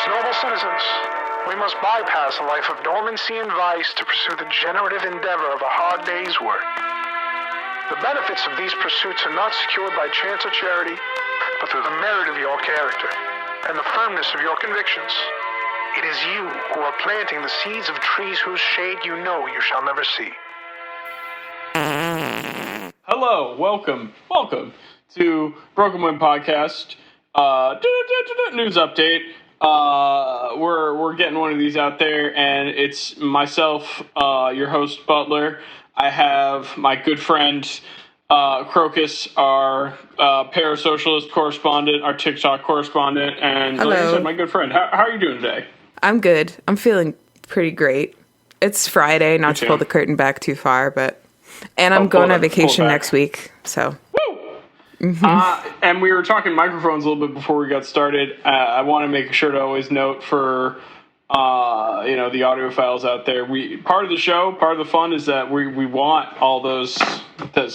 As noble citizens, we must bypass a life of dormancy and vice to pursue the generative endeavor of a hard day's work. The benefits of these pursuits are not secured by chance or charity, but through the merit of your character and the firmness of your convictions. It is you who are planting the seeds of trees whose shade you know you shall never see. Hello, welcome to Broken Wind Podcast. News update. We're getting one of these out there, and it's myself, your host Butler. I have my good friend Crocus, our parasocialist correspondent, our TikTok correspondent, and Hello. Like I said, my good friend. How are you doing today? I'm good. I'm feeling pretty great. It's Friday, not to pull the curtain back too far, and I'm going on vacation next week, so. Woo! Mm-hmm. And we were talking microphones a little bit before we got started. I want to make sure to always note for the audiophiles out there. Part of the show, part of the fun is that we want all those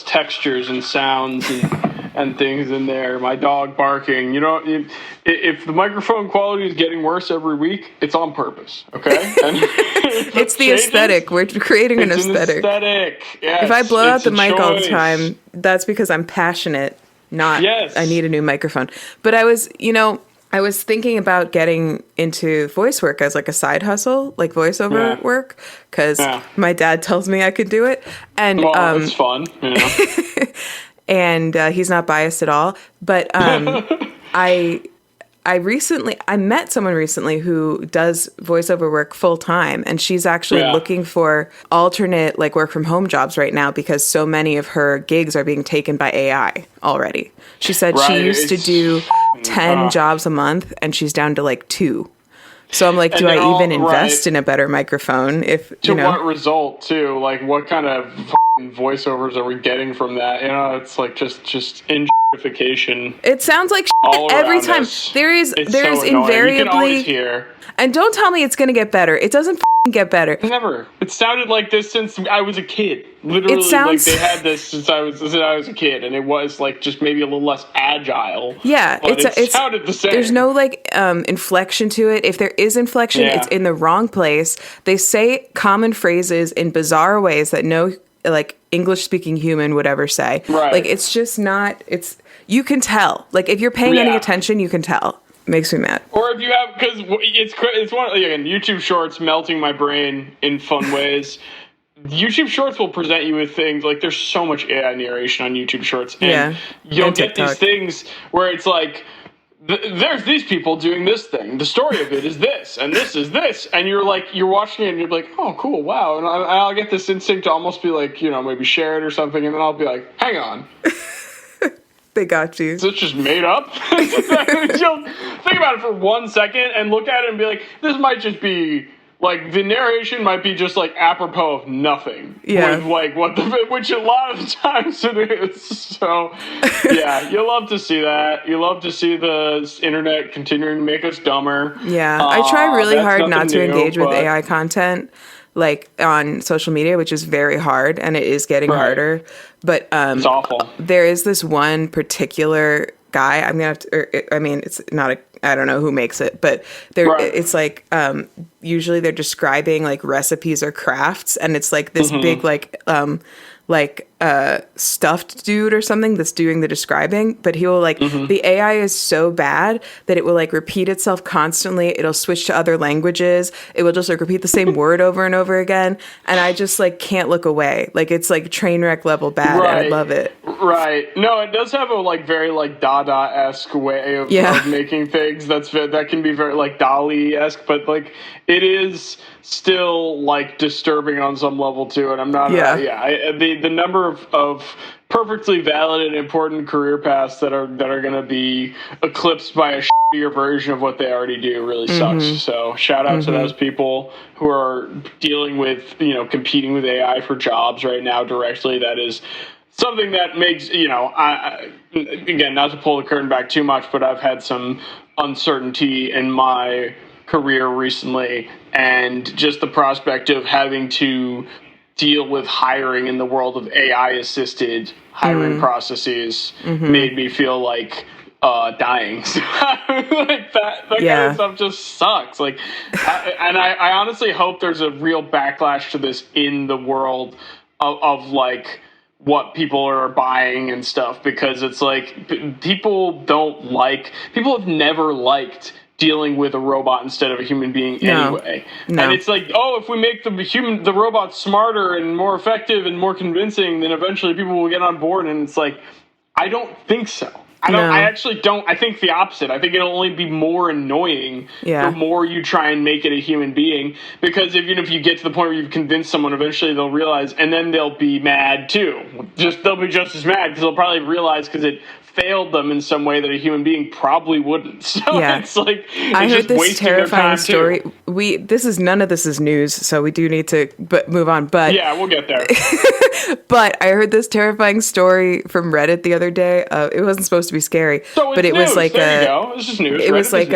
textures and sounds and things in there. My dog barking. If the microphone quality is getting worse every week, it's on purpose. Okay. It's the aesthetic. We're creating an aesthetic. Yes, if I blow out the mic all the time, that's because I'm passionate. Not, yes. I need a new microphone. But I was thinking about getting into voice work as like a side hustle, like voiceover work, because my dad tells me I could do it. And it's fun. And he's not biased at all. But I met someone recently who does voiceover work full time, and she's actually looking for alternate like work from home jobs right now because so many of her gigs are being taken by AI already. She said she used to do 10 jobs a month, and she's down to like 2. So I'm like, do I even invest in a better microphone? What result too? Like, what kind of voiceovers are we getting from that? It's like just injectification. It sounds like every time. There is invariably. You can always hear. And don't tell me it's going to get better. It doesn't get better. Never. It sounded like this since I was a kid. Literally, like they had this since I was a kid, and it was like just maybe a little less agile. Yeah, it sounded the same. There's no like inflection to it. If there is inflection, it's in the wrong place. They say common phrases in bizarre ways that no like English-speaking human would ever say. Right. Like it's just not. You can tell. Like if you're paying any attention, you can tell. Makes me mad. Or if you have, because it's one again, YouTube Shorts melting my brain in fun ways. YouTube Shorts will present you with things like there's so much AI narration on YouTube Shorts, and you'll get these things where it's like there's these people doing this thing. The story of it is this, and this is this, and you're watching it, and you're like, oh, cool, wow, and I'll get this instinct to almost be like, maybe share it or something, and then I'll be like, hang on. They got you. So it's just made up? You'll think about it for 1 second and look at it and be like, this might just be, like, the narration might be just, like, apropos of nothing. Yeah. With, like, which a lot of the times it is. So, yeah, you love to see that. You love to see the internet continuing to make us dumber. Yeah. I try really hard not to engage with AI content, like, on social media, which is very hard, and it is getting harder. But it's awful. There is this one particular guy. I'm gonna have to. It's not a. I don't know who makes it, but it's like usually they're describing like recipes or crafts, and it's like this big like stuffed dude or something that's doing the describing, but he will like the AI is so bad that it will like repeat itself constantly. It'll switch to other languages. It will just like repeat the same word over and over again, and I just like can't look away. Like it's like train wreck level bad, and I love it. Right. No, it does have a like very like Dada-esque way of making things. That can be very like Dali-esque, but like it is still like disturbing on some level too. And I'm not. The number of perfectly valid and important career paths that are going to be eclipsed by a shittier version of what they already do really sucks. So shout out to those people who are dealing with competing with AI for jobs right now directly. That is something that makes again, not to pull the curtain back too much, but I've had some uncertainty in my career recently, and just the prospect of having to deal with hiring in the world of AI assisted hiring processes made me feel like dying. Like that kind of stuff just sucks. Like, I honestly hope there's a real backlash to this in the world of like what people are buying and stuff, because it's like people have never liked dealing with a robot instead of a human being anyway. No. And it's like, oh, if we make the robot smarter and more effective and more convincing, then eventually people will get on board. And it's like, I don't think so. I actually don't. I think the opposite. I think it'll only be more annoying the more you try and make it a human being. Because even if you get to the point where you've convinced someone, eventually they'll realize, and then they'll be mad too. They'll be just as mad because they'll probably realize because it failed them in some way that a human being probably wouldn't. So it's like, I heard this terrifying story. None of this is news, so we do need to move on. But yeah, we'll get there. But I heard this terrifying story from Reddit the other day. It wasn't supposed to be scary, but it was like it's just news. It was like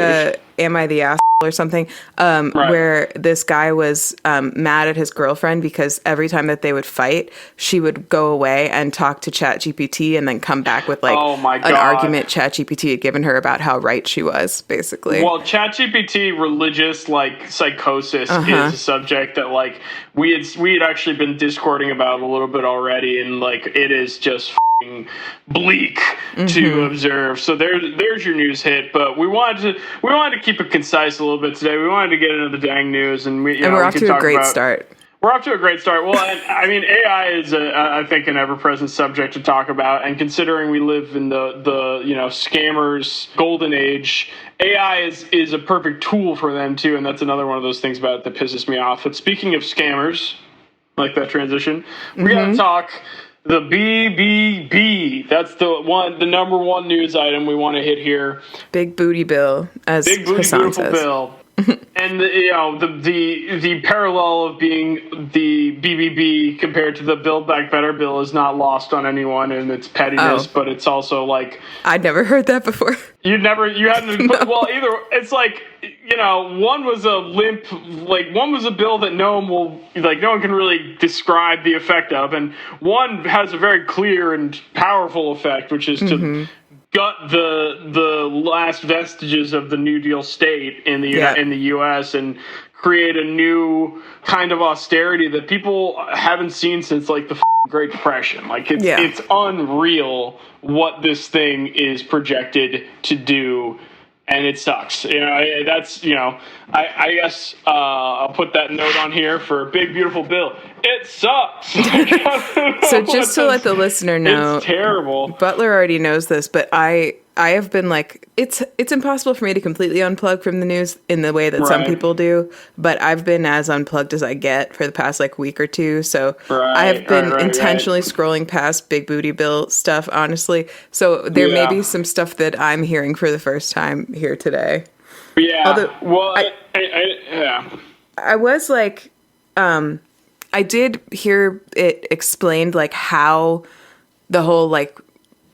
am I the asshole or something? Where this guy was mad at his girlfriend because every time that they would fight, she would go away and talk to ChatGPT and then come back with like an argument ChatGPT had given her about how right she was, basically. Well, ChatGPT religious like psychosis is a subject that like we had actually been discording about a little bit already, and like it is just bleak to observe. So there's your news hit. But we wanted to keep it concise a little bit today. We wanted to get into the dang news, and we're off to a great start. We're off to a great start. Well, I mean, AI is, I think, an ever-present subject to talk about. And considering we live in the scammers' golden age, AI is a perfect tool for them, too. And that's another one of those things about it that pisses me off. But speaking of scammers, like that transition, we got to talk the BBB. That's the number one news item we want to hit here. Big booty bill, as Big booty, Hassan beautiful says. bill. And the parallel of being the BBB compared to the Build Back Better bill is not lost on anyone, and its pettiness, but it's also like, I'd never heard that before. You hadn't. No. Well, either it's like, one was one was a bill that no one can really describe the effect of, and one has a very clear and powerful effect, which is to gut the last vestiges of the New Deal state in the in the U.S. and create a new kind of austerity that people haven't seen since like the Great Depression. Like it's unreal what this thing is projected to do. And it sucks. I guess I'll put that note on here for a big, beautiful bill. It sucks. So just to let the listener know, it's terrible. Butler already knows this, but I have been like, it's impossible for me to completely unplug from the news in the way that some people do, but I've been as unplugged as I get for the past like week or two. So I have been intentionally scrolling past big booty bill stuff, honestly. So there may be some stuff that I'm hearing for the first time here today. Yeah. Although, I was like, I did hear it explained like how the whole like,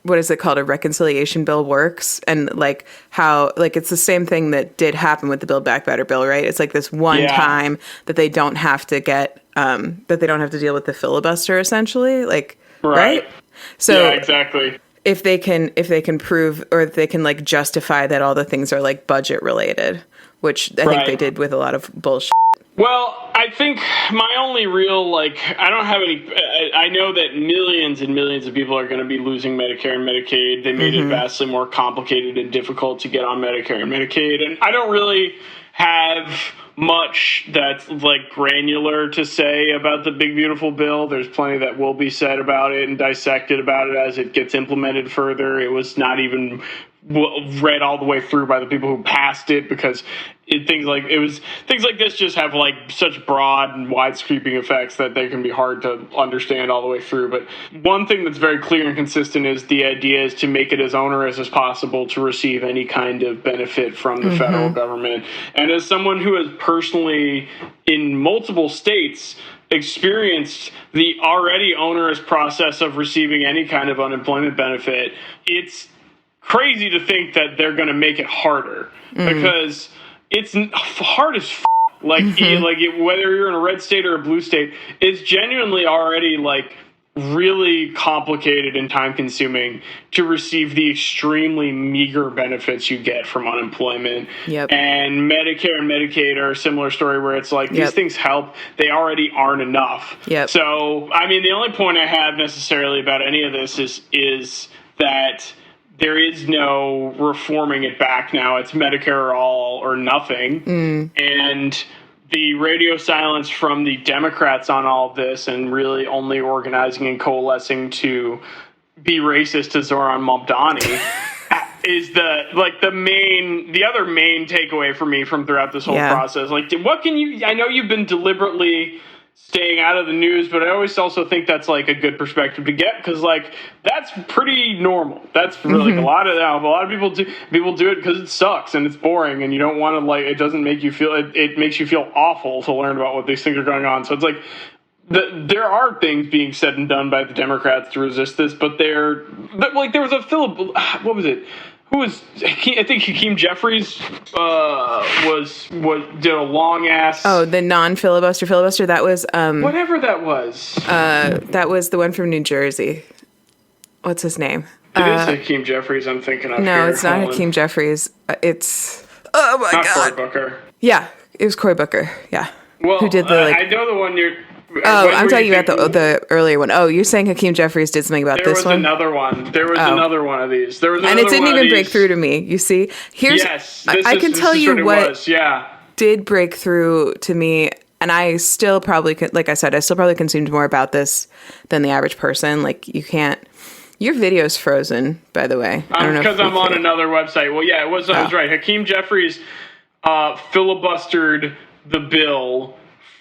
what is it called, a reconciliation bill works, and like how like it's the same thing that did happen with the Build Back Better bill, right? It's like this one time that they don't have to get that they don't have to deal with the filibuster, essentially, like right? So exactly. If they can prove, or if they can like justify that all the things are like budget related, which I think they did with a lot of bullshit. Well, I think my only real, I know that millions and millions of people are going to be losing Medicare and Medicaid. They made it vastly more complicated and difficult to get on Medicare and Medicaid. And I don't really have much that's like granular to say about the big, beautiful bill. There's plenty that will be said about it and dissected about it as it gets implemented further. It was not even read all the way through by the people who passed it, because things like this just have like such broad and wide sweeping effects that they can be hard to understand all the way through. But one thing that's very clear and consistent is the idea is to make it as onerous as possible to receive any kind of benefit from the federal government. And as someone who has personally in multiple states experienced the already onerous process of receiving any kind of unemployment benefit, it's crazy to think that they're going to make it harder, because it's hard as whether you're in a red state or a blue state, it's genuinely already like really complicated and time-consuming to receive the extremely meager benefits you get from unemployment. Yep. And Medicare and Medicaid are a similar story where it's like, these things help. They already aren't enough. Yep. So, I mean, the only point I have necessarily about any of this is that there is no reforming it back now. It's Medicare all or nothing. And the radio silence from the Democrats on all of this and really only organizing and coalescing to be racist to Zoran Mamdani is the other main takeaway for me from throughout this whole process. Like, what can you, I know you've been deliberately staying out of the news, but I always also think that's like a good perspective to get, because like that's pretty normal. That's really a lot of people do it because it sucks and it's boring and you don't want to, like, it doesn't make you feel, it makes you feel awful to learn about what these things are going on. So it's like there are things being said and done by the Democrats to resist this, but there was a what was it? I think Hakeem Jeffries did a long ass. Oh, the non-filibuster filibuster. That was whatever that was. That was the one from New Jersey. What's his name? It is Hakeem Jeffries. I'm thinking of. No, it's not Hakeem Jeffries. It's God. Cory Booker. Yeah, it was Cory Booker. Yeah. Well, who did the I know the one you're. Oh, I'm talking about the earlier one. Oh, you're saying Hakeem Jeffries did something about this one? There was another one of these. And it didn't even break through to me. You see, I can tell you what did break through to me, and I still probably, like I said, I still probably consumed more about this than the average person. Like, you can't. Your video's frozen, by the way. I don't know because I'm on another website. Well, yeah, I was right. Hakeem Jeffries filibustered the bill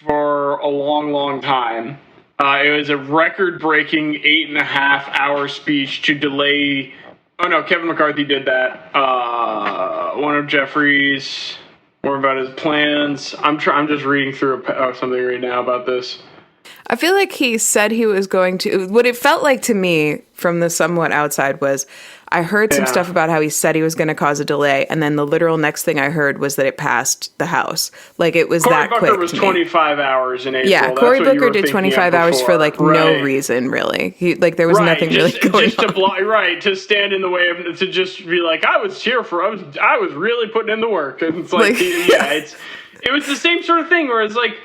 for a long, long time. It was a record-breaking 8.5-hour speech to delay. Oh no, Kevin McCarthy did that. One of Jeffries, more about his plans. I'm just reading through something right now about this. I feel like he said he was going to. What it felt like to me from the somewhat outside was, I heard some stuff about how he said he was going to cause a delay, and then the literal next thing I heard was that it passed the House. Like, it was that quick. Cory Booker was 25 hours in April. Yeah, Cory Booker did 25 hours for no reason, really. There was nothing really going on. To stand in the way of, to just be like, I was really putting in the work. And it's like, it was the same sort of thing where it's like,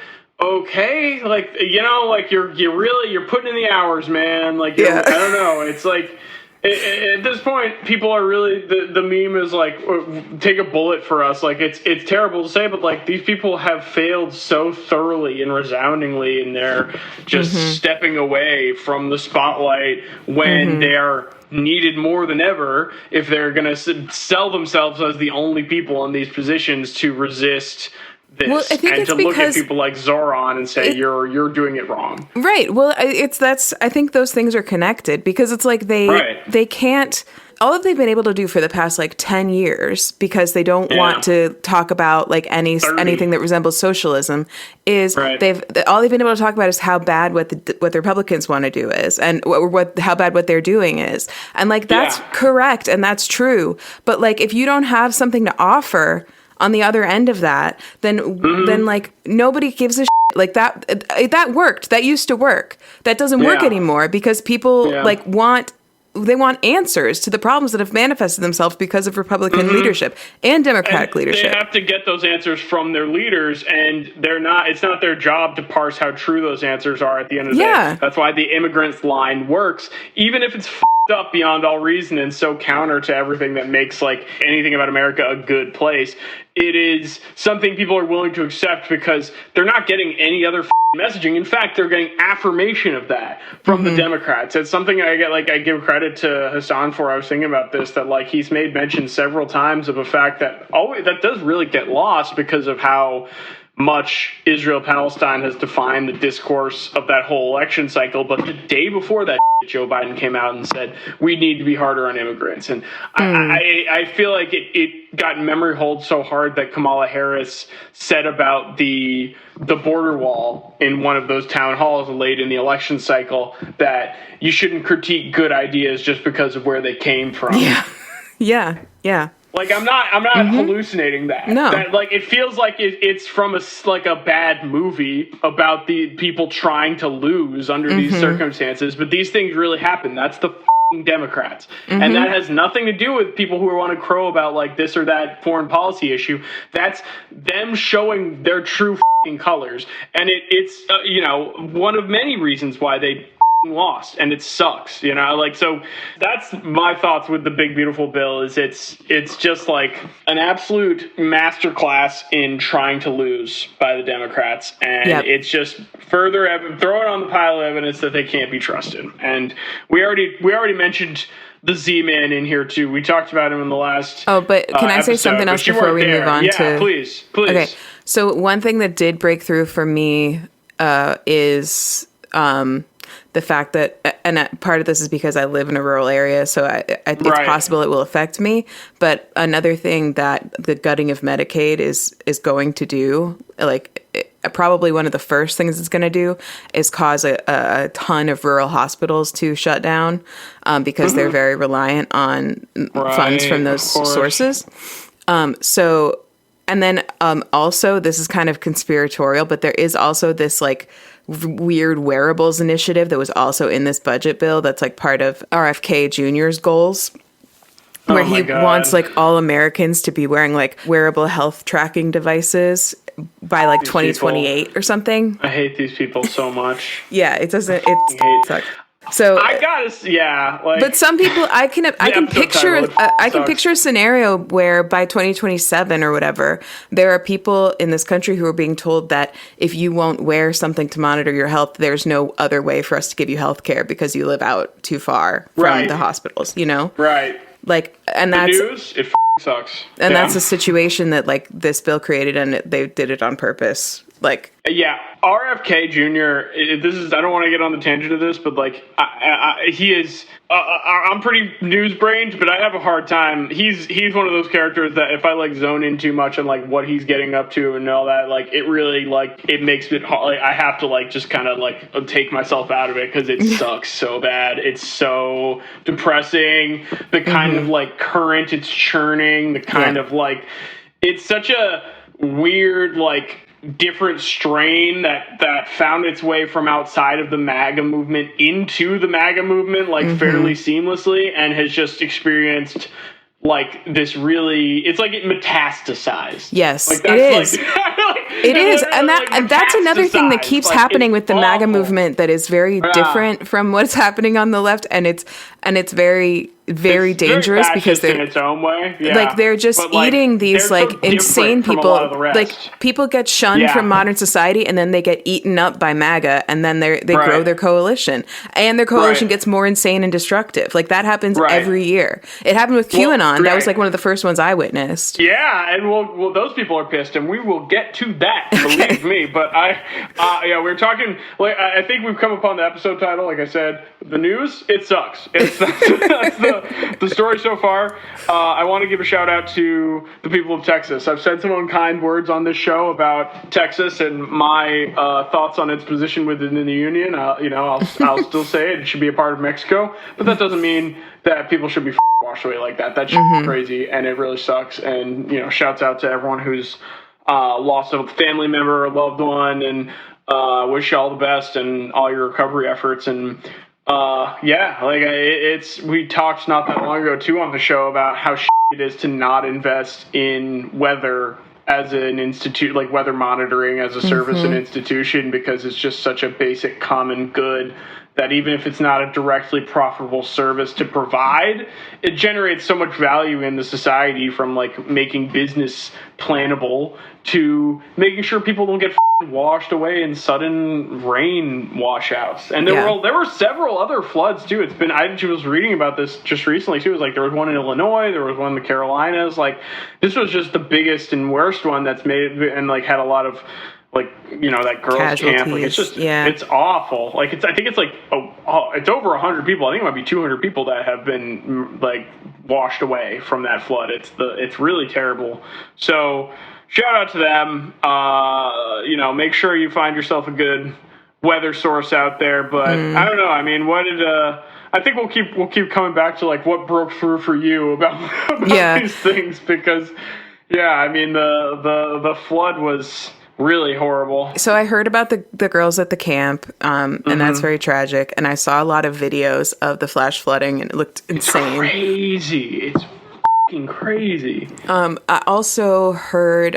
okay, like, you know, like you're putting in the hours, man. Like, I don't know. It's like, at this point, people are really, the meme is like, take a bullet for us. Like, it's terrible to say, but like, these people have failed so thoroughly and resoundingly, and they're just stepping away from the spotlight when they are needed more than ever if they're going to sell themselves as the only people in these positions to resist this, well, I think and it's to look at people like Zoran and say you're doing it wrong. Right. Well, I think those things are connected, because it's like they can't. All that they've been able to do for the past like 10 years, because they don't want to talk about like anything that resembles socialism, is all they've been able to talk about is how bad what the Republicans want to do is, and how bad what they're doing is, and like that's correct and that's true. But like, if you don't have something to offer on the other end of that, then like nobody gives a shit. Like that worked. That used to work. That doesn't work anymore, because people want answers to the problems that have manifested themselves because of Republican leadership and Democratic leadership. They have to get those answers from their leaders, and it's not their job to parse how true those answers are at the end of the day. That's why the immigrants line works, even if it's up beyond all reason and so counter to everything that makes like anything about America a good place. It is something people are willing to accept because they're not getting any other messaging. In fact, they're getting affirmation of that from the Democrats. It's something I give credit to Hassan for. I was thinking about this, that like he's made mention several times of a fact that that does really get lost because of how much Israel-Palestine has defined the discourse of that whole election cycle. But the day before that, Joe Biden came out and said, we need to be harder on immigrants. And I feel like it got memory hold so hard that Kamala Harris said about the border wall in one of those town halls late in the election cycle that you shouldn't critique good ideas just because of where they came from. Yeah. Like, I'm not hallucinating that. No. That, like, it feels like it's from a bad movie about the people trying to lose under these circumstances, but these things really happen. That's the Democrats. And that has nothing to do with people who want to crow about, like, this or that foreign policy issue. That's them showing their true colors. And it's one of many reasons why they lost, and it sucks, like, so that's my thoughts with the big beautiful bill. Is it's just like an absolute masterclass in trying to lose by the Democrats, and it's just further throw it on the pile of evidence that they can't be trusted. And we already mentioned the Z-Man in here too. We talked about him in the last but can I say something else before we move on? Please. Okay, so one thing that did break through for me is the fact that, and part of this is because I live in a rural area, so it's possible it will affect me. But another thing that the gutting of Medicaid is going to do, like probably one of the first things it's going to do, is cause a ton of rural hospitals to shut down because they're very reliant on funds from those sources. And then also, this is kind of conspiratorial, but there is also this like weird wearables initiative that was also in this budget bill that's like part of RFK Jr.'s goals, where he wants like all Americans to be wearing like wearable health tracking devices by like 2028 or something. I hate these people so much. Yeah, it sucks. So I gotta, like, but some people I can picture a scenario where by 2027 or whatever, there are people in this country who are being told that if you won't wear something to monitor your health, there's no other way for us to give you health care because you live out too far from the hospitals, Right. Like, and that's the news. It sucks. And that's a situation that like this bill created, and they did it on purpose. Like, yeah, RFK Jr. I don't want to get on the tangent of this, but like, he is. I'm pretty news brained, but I have a hard time. He's one of those characters that if I like zone in too much on like what he's getting up to and all that, like it really like it makes it hard. Like, I have to like just kind of like take myself out of it because it sucks so bad. It's so depressing. The kind of like current it's churning. The kind of like it's such a weird like different strain that found its way from outside of the MAGA movement into the MAGA movement like fairly seamlessly, and has just experienced like this really, it's like it metastasized. Yes, like, it is. It is, and like that's another thing that keeps like, happening with the MAGA awful. movement that is very different from what's happening on the left, and it's very it's dangerous very because they're in its own way. Yeah. Like they're just eating these like insane people. Like people get shunned from modern society, and then they get eaten up by MAGA, and then they grow their coalition, and their coalition gets more insane and destructive. Like that happens every year. It happened with QAnon. That was like one of the first ones I witnessed. Yeah, and well, those people are pissed, and we will get to that. Believe me. But we're talking. Like I think we've come upon the episode title. Like I said, the news. It sucks. That's the story so far. I want to give a shout out to the people of Texas. I've said some unkind words on this show about Texas and my thoughts on its position within the union. I'll still say it. It should be a part of Mexico, but that doesn't mean that people should be washed away like that. That should be crazy, and it really sucks. And shouts out to everyone who's lost a family member or loved one, and wish you all the best and all your recovery efforts. And we talked not that long ago too on the show about how it is to not invest in weather as an institute, like weather monitoring as a service and institution, because it's just such a basic common good that even if it's not a directly profitable service to provide, it generates so much value in the society, from like making business plannable to making sure people don't get washed away in sudden rain washouts. And there were several other floods too. I was reading about this just recently too. It was like there was one in Illinois, there was one in the Carolinas. Like this was just the biggest and worst one that's made and like had a lot of like that girls' casualties. Camp. Like it's just it's awful. Like I think it's like it's over 100 people. I think it might be 200 people that have been like washed away from that flood. It's really terrible. So shout out to them. Make sure you find yourself a good weather source out there. But I don't know. I mean, I think we'll keep coming back to like what broke through for you about these things, because I mean the flood was really horrible. So I heard about the girls at the camp, and that's very tragic. And I saw a lot of videos of the flash flooding, and it looked insane. It's crazy. It's fucking crazy. I also heard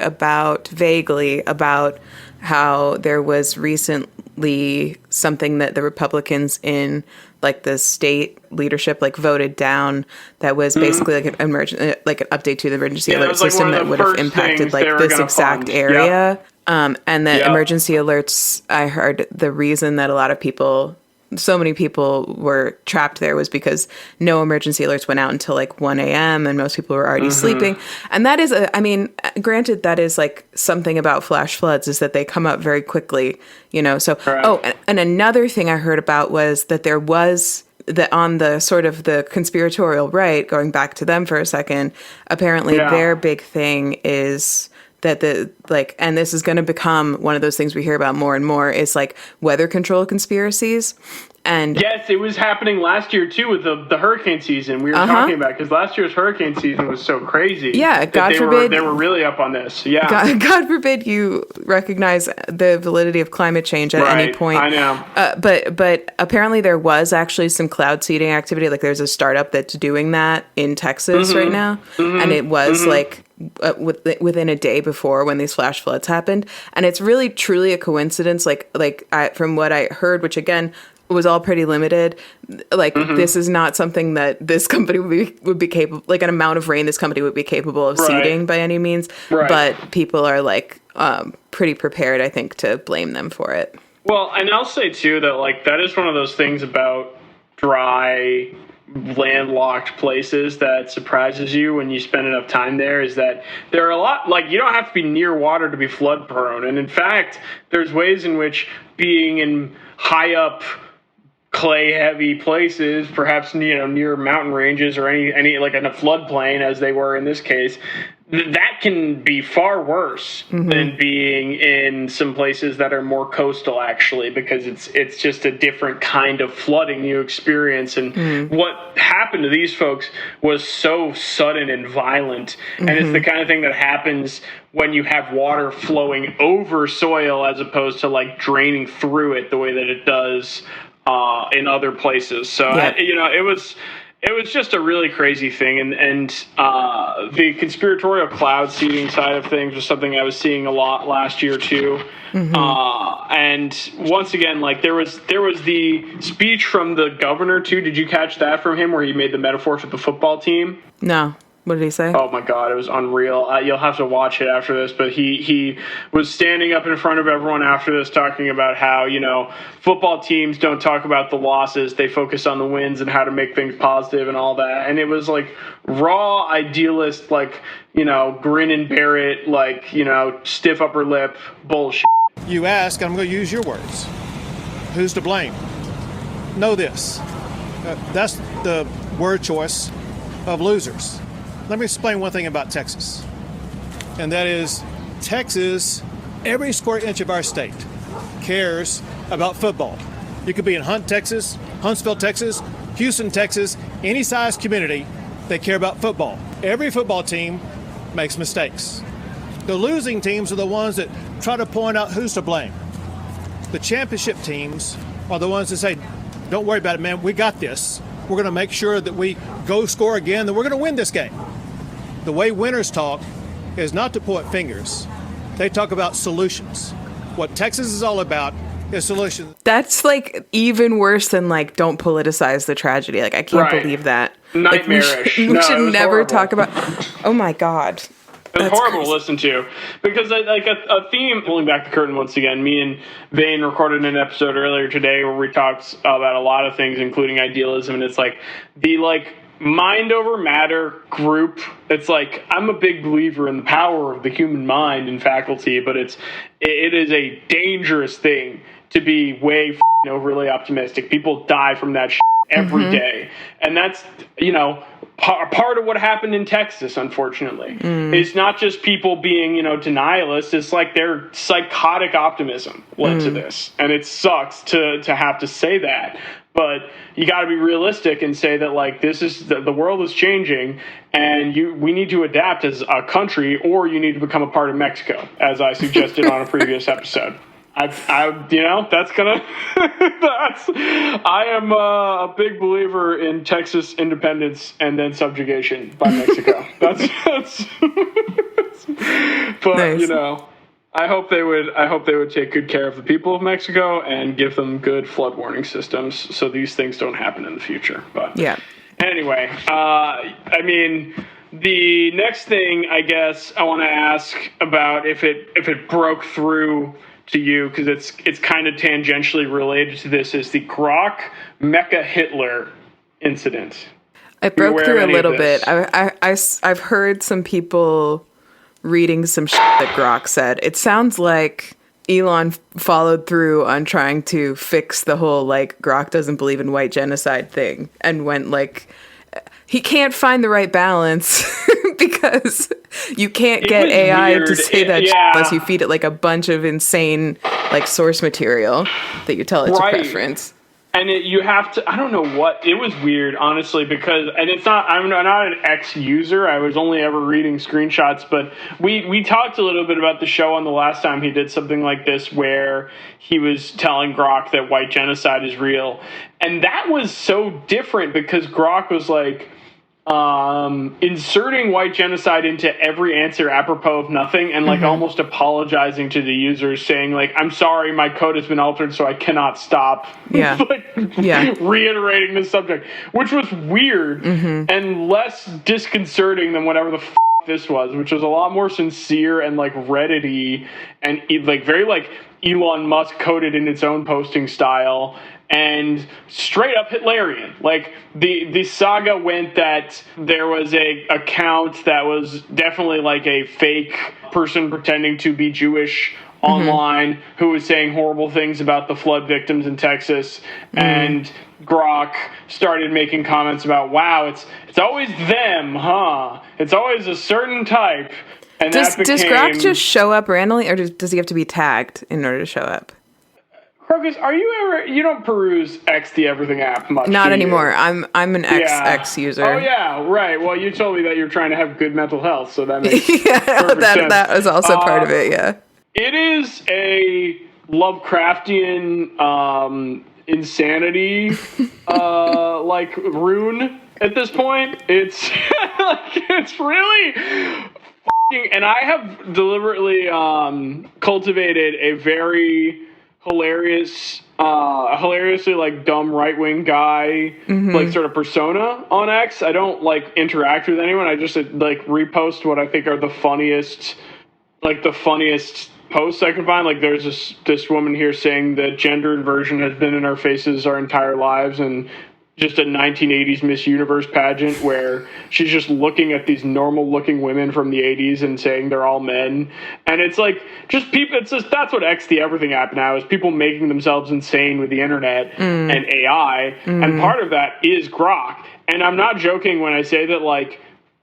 vaguely about how there was recently something that the Republicans in like the state leadership like voted down that was basically like an update to the emergency alert system that would have impacted like this exact area. Yep. And the emergency alerts, I heard the reason that so many people were trapped there was because no emergency alerts went out until like 1 a.m. and most people were already sleeping. And that is, granted, that is like something about flash floods is that they come up very quickly, so, and another thing I heard about was that there was that on the sort of the conspiratorial right, going back to them for a second, apparently their big thing is that and this is going to become one of those things we hear about more and more, is like weather control conspiracies. And yes, it was happening last year too with the hurricane season we were talking about, because last year's hurricane season was so crazy. Yeah, God forbid they were really up on this. Yeah, God forbid you recognize the validity of climate change at any point. I know. But apparently there was actually some cloud seeding activity. Like there's a startup that's doing that in Texas right now, and it was like within a day before when these flash floods happened, and it's really truly a coincidence. From what I heard, which again was all pretty limited. This is not something that this company would be capable, like an amount of rain this company would be capable of seeding by any means. Right. But people are pretty prepared, I think, to blame them for it. Well, and I'll say too that that is one of those things about dry, landlocked places that surprises you when you spend enough time there, is that there are a lot, you don't have to be near water to be flood prone. And in fact, there's ways in which being in high up clay heavy places, perhaps near mountain ranges or any like in a floodplain as they were in this case, that can be far worse than being in some places that are more coastal, actually, because it's just a different kind of flooding you experience. And what happened to these folks was so sudden and violent, and it's the kind of thing that happens when you have water flowing over soil as opposed to draining through it the way that it does in other places. So it was just a really crazy thing, and the conspiratorial cloud seeding side of things was something I was seeing a lot last year too. And once again, there was the speech from the governor too. Did you catch that from him, where he made the metaphors with the football team? No. What did he say? Oh my God, it was unreal. You'll have to watch it after this, but he was standing up in front of everyone after this talking about how, football teams don't talk about the losses. They focus on the wins and how to make things positive and all that. And it was raw idealist, grin and bear it, stiff upper lip bullshit. You ask, I'm going to use your words. Who's to blame? Know this. That's the word choice of losers. Let me explain one thing about Texas, and that is Texas, every square inch of our state cares about football. You could be in Hunt, Texas, Huntsville, Texas, Houston, Texas, any size community, they care about football. Every football team makes mistakes. The losing teams are the ones that try to point out who's to blame. The championship teams are the ones that say, don't worry about it, man, we got this. We're going to make sure that we go score again, that we're going to win this game. The way winners talk is not to point fingers. They talk about solutions. What Texas is all about is solutions. That's even worse than don't politicize the tragedy. I can't believe that. Nightmarish. We should never talk about. Oh my God. It's horrible to listen to, because a theme, pulling back the curtain once again, me and Vane recorded an episode earlier today where we talked about a lot of things, including idealism, and it's the mind over matter group. It's I'm a big believer in the power of the human mind and faculty, but it is a dangerous thing to be way overly optimistic. People die from that every day, and that's part of what happened in Texas, unfortunately, is not just people being, denialists. It's their psychotic optimism led to this. And it sucks to have to say that. But you got to be realistic and say that, like, this is the world is changing, and we need to adapt as a country, or you need to become a part of Mexico, as I suggested on a previous episode. That's gonna. I am a big believer in Texas independence and then subjugation by Mexico. That's. But nice. I hope they would take good care of the people of Mexico and give them good flood warning systems so these things don't happen in the future. But yeah. Anyway, the next thing I guess I want to ask about if it broke through to you, because it's kind of tangentially related to this, is the Grok Mecha Hitler incident. It broke through a little bit. I've heard some people reading some shit that Grok said. It sounds like Elon followed through on trying to fix the whole, like, Grok doesn't believe in white genocide thing, and went, like, he can't find the right balance because you can't get AI weird. To say that unless you feed it, like, a bunch of insane, like, source material that you tell it to preference. And you have to, I don't know what, it was weird, honestly, because, and it's not, I'm not an X user, I was only ever reading screenshots, but we talked a little bit about the show on the last time he did something like this, where he was telling Grok that white genocide is real. And that was so different because Grok was like, inserting white genocide into every answer apropos of nothing, and like almost apologizing to the users, saying like, I'm sorry, my code has been altered, so I cannot stop reiterating this subject, which was weird and less disconcerting than whatever the this was, which was a lot more sincere and like Reddit-y and like very like Elon Musk coded in its own posting style. And straight up Hitlerian. Like, the saga went that there was a account that was definitely like a fake person pretending to be Jewish online who was saying horrible things about the flood victims in Texas. And Grok started making comments about, wow, it's always them, huh? It's always a certain type. And does Grok just show up randomly, or does he have to be tagged in order to show up? Crocus, you don't peruse X the Everything app much? Not anymore. I'm an X user. Oh yeah, right. Well, you told me that you're trying to have good mental health, so that makes that was also part of it. Yeah, it is a Lovecraftian insanity like rune at this point. It's it's really. And I have deliberately cultivated a very hilariously like dumb right-wing guy like sort of persona on X. I don't like interact with anyone. I just like repost what I think are the funniest posts I can find. Like there's this woman here saying that gender inversion has been in our faces our entire lives, and just a 1980s Miss Universe pageant where she's just looking at these normal looking women from the 80s and saying they're all men. And it's like, just people, it's just, that's what X the Everything app now is, people making themselves insane with the internet and AI. And part of that is Grok. And I'm not joking when I say that, like,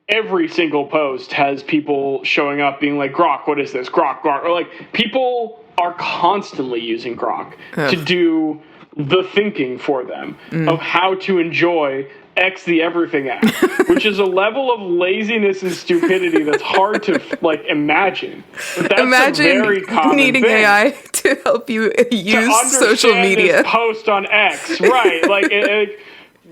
every single post has people showing up being like, Grok, what is this? Grok. Or like, people are constantly using Grok to do the thinking for them of how to enjoy X the Everything app, which is a level of laziness and stupidity that's hard to like imagine. But that's imagine a very common needing thing. AI to help you use social media. This post on X, right? Like,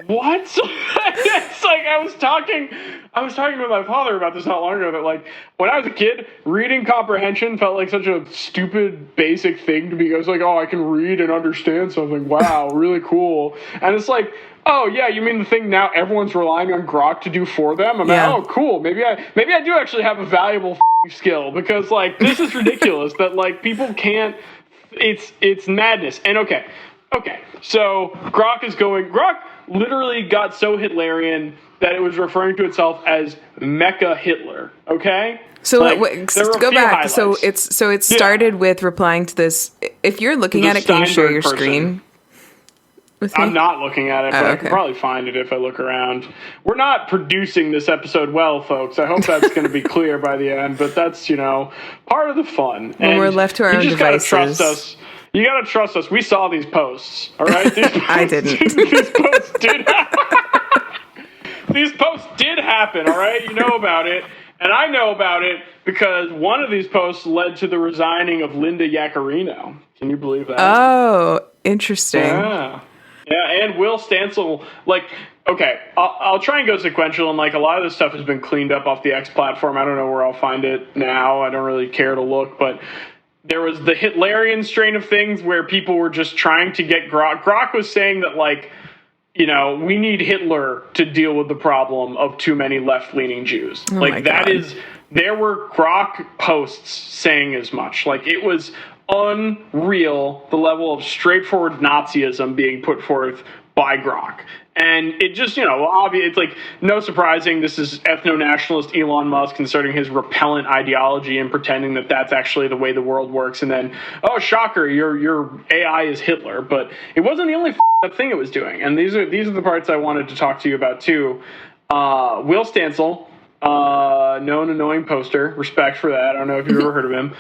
what? It's like I was talking to my father about this not long ago, that like when I was a kid, reading comprehension felt like such a stupid basic thing to be. I was like, oh, I can read and understand something. Wow, really cool. And it's like, oh yeah, you mean the thing now everyone's relying on Grok to do for them? I'm like, oh cool, maybe I do actually have a valuable skill, because like this is ridiculous that like people can't. It's madness. And okay, so Grok literally got so Hitlerian that it was referring to itself as Mecha Hitler. Okay. So like, go back. Highlights. So it started with replying to this. If you're looking at it, can you share your screen with me? I'm not looking at it, but I can probably find it if I look around. We're not producing this episode well, folks. I hope that's going to be clear by the end. But that's part of the fun. When we're left to our own devices. Gotta trust us. You gotta trust us. We saw these posts, all right? I didn't. These posts did These posts did happen, all right? You know about it. And I know about it because one of these posts led to the resigning of Linda Yaccarino. Can you believe that? Oh, interesting. Yeah. Yeah, and Will Stancil, like, okay, I'll try and go sequential, and, like, a lot of this stuff has been cleaned up off the X platform. I don't know where I'll find it now. I don't really care to look, but there was the Hitlerian strain of things where people were just trying to get Grok. Grok was saying that, like, you know, we need Hitler to deal with the problem of too many left-leaning Jews. Oh like, that is, there were Grok posts saying as much. Like, it was unreal, the level of straightforward Nazism being put forth by Grok. And it just, you know, obvious. It's like no surprising. This is ethno-nationalist Elon Musk inserting his repellent ideology and pretending that that's actually the way the world works. And then, oh, shocker, your AI is Hitler. But it wasn't the only up thing it was doing. And these are the parts I wanted to talk to you about too. Will Stancil, known annoying poster. Respect for that. I don't know if you've ever heard of him.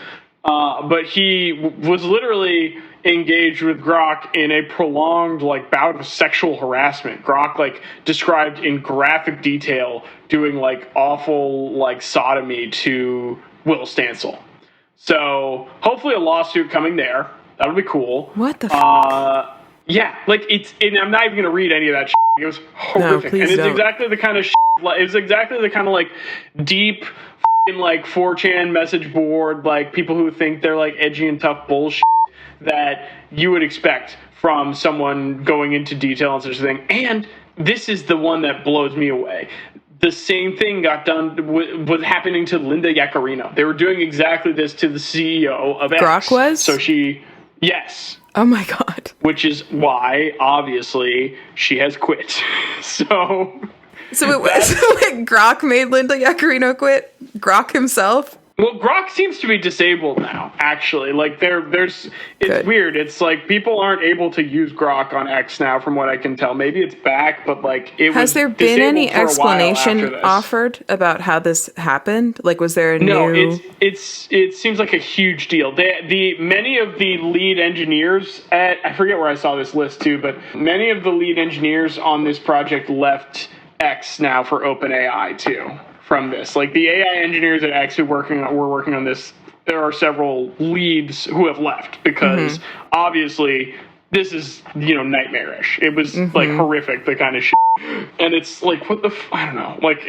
But he was literally engaged with Grok in a prolonged, like, bout of sexual harassment. Grok, like, described in graphic detail doing, like, awful, like, sodomy to Will Stancil. So hopefully a lawsuit coming there. That'll be cool. What the fuck? Yeah, like, and I'm not even going to read any of that shit. It was horrific. No, and it's don't. exactly the kind of shit, it's exactly the kind of, like, deep, like, 4chan message board, like, people who think they're, like, edgy and tough bullshit that you would expect from someone going into detail and such a thing. And this is the one that blows me away. The same thing got done, was happening to Linda Yaccarino. They were doing exactly this to the CEO of X. Grok was? So yes. Oh my God. Which is why, obviously, she has quit. So it was like Grok made Linda Yaccarino quit? Grok himself? Well, Grok seems to be disabled now, actually. Like, it's Good. weird. It's like people aren't able to use Grok on X now, from what I can tell. Maybe it's back, but, like, it was Has there been any disabled for a while explanation after this. offered about how this happened? Like, was there a No, new... it seems like a huge deal. Many of the lead engineers I forget where I saw this list too, but many of the lead engineers on this project left X now for OpenAI too. From this, like, the AI engineers at X were working on this, there are several leads who have left because obviously this is, you know, nightmarish. It was like horrific, the kind of shit. And it's like, what the I don't know. Like,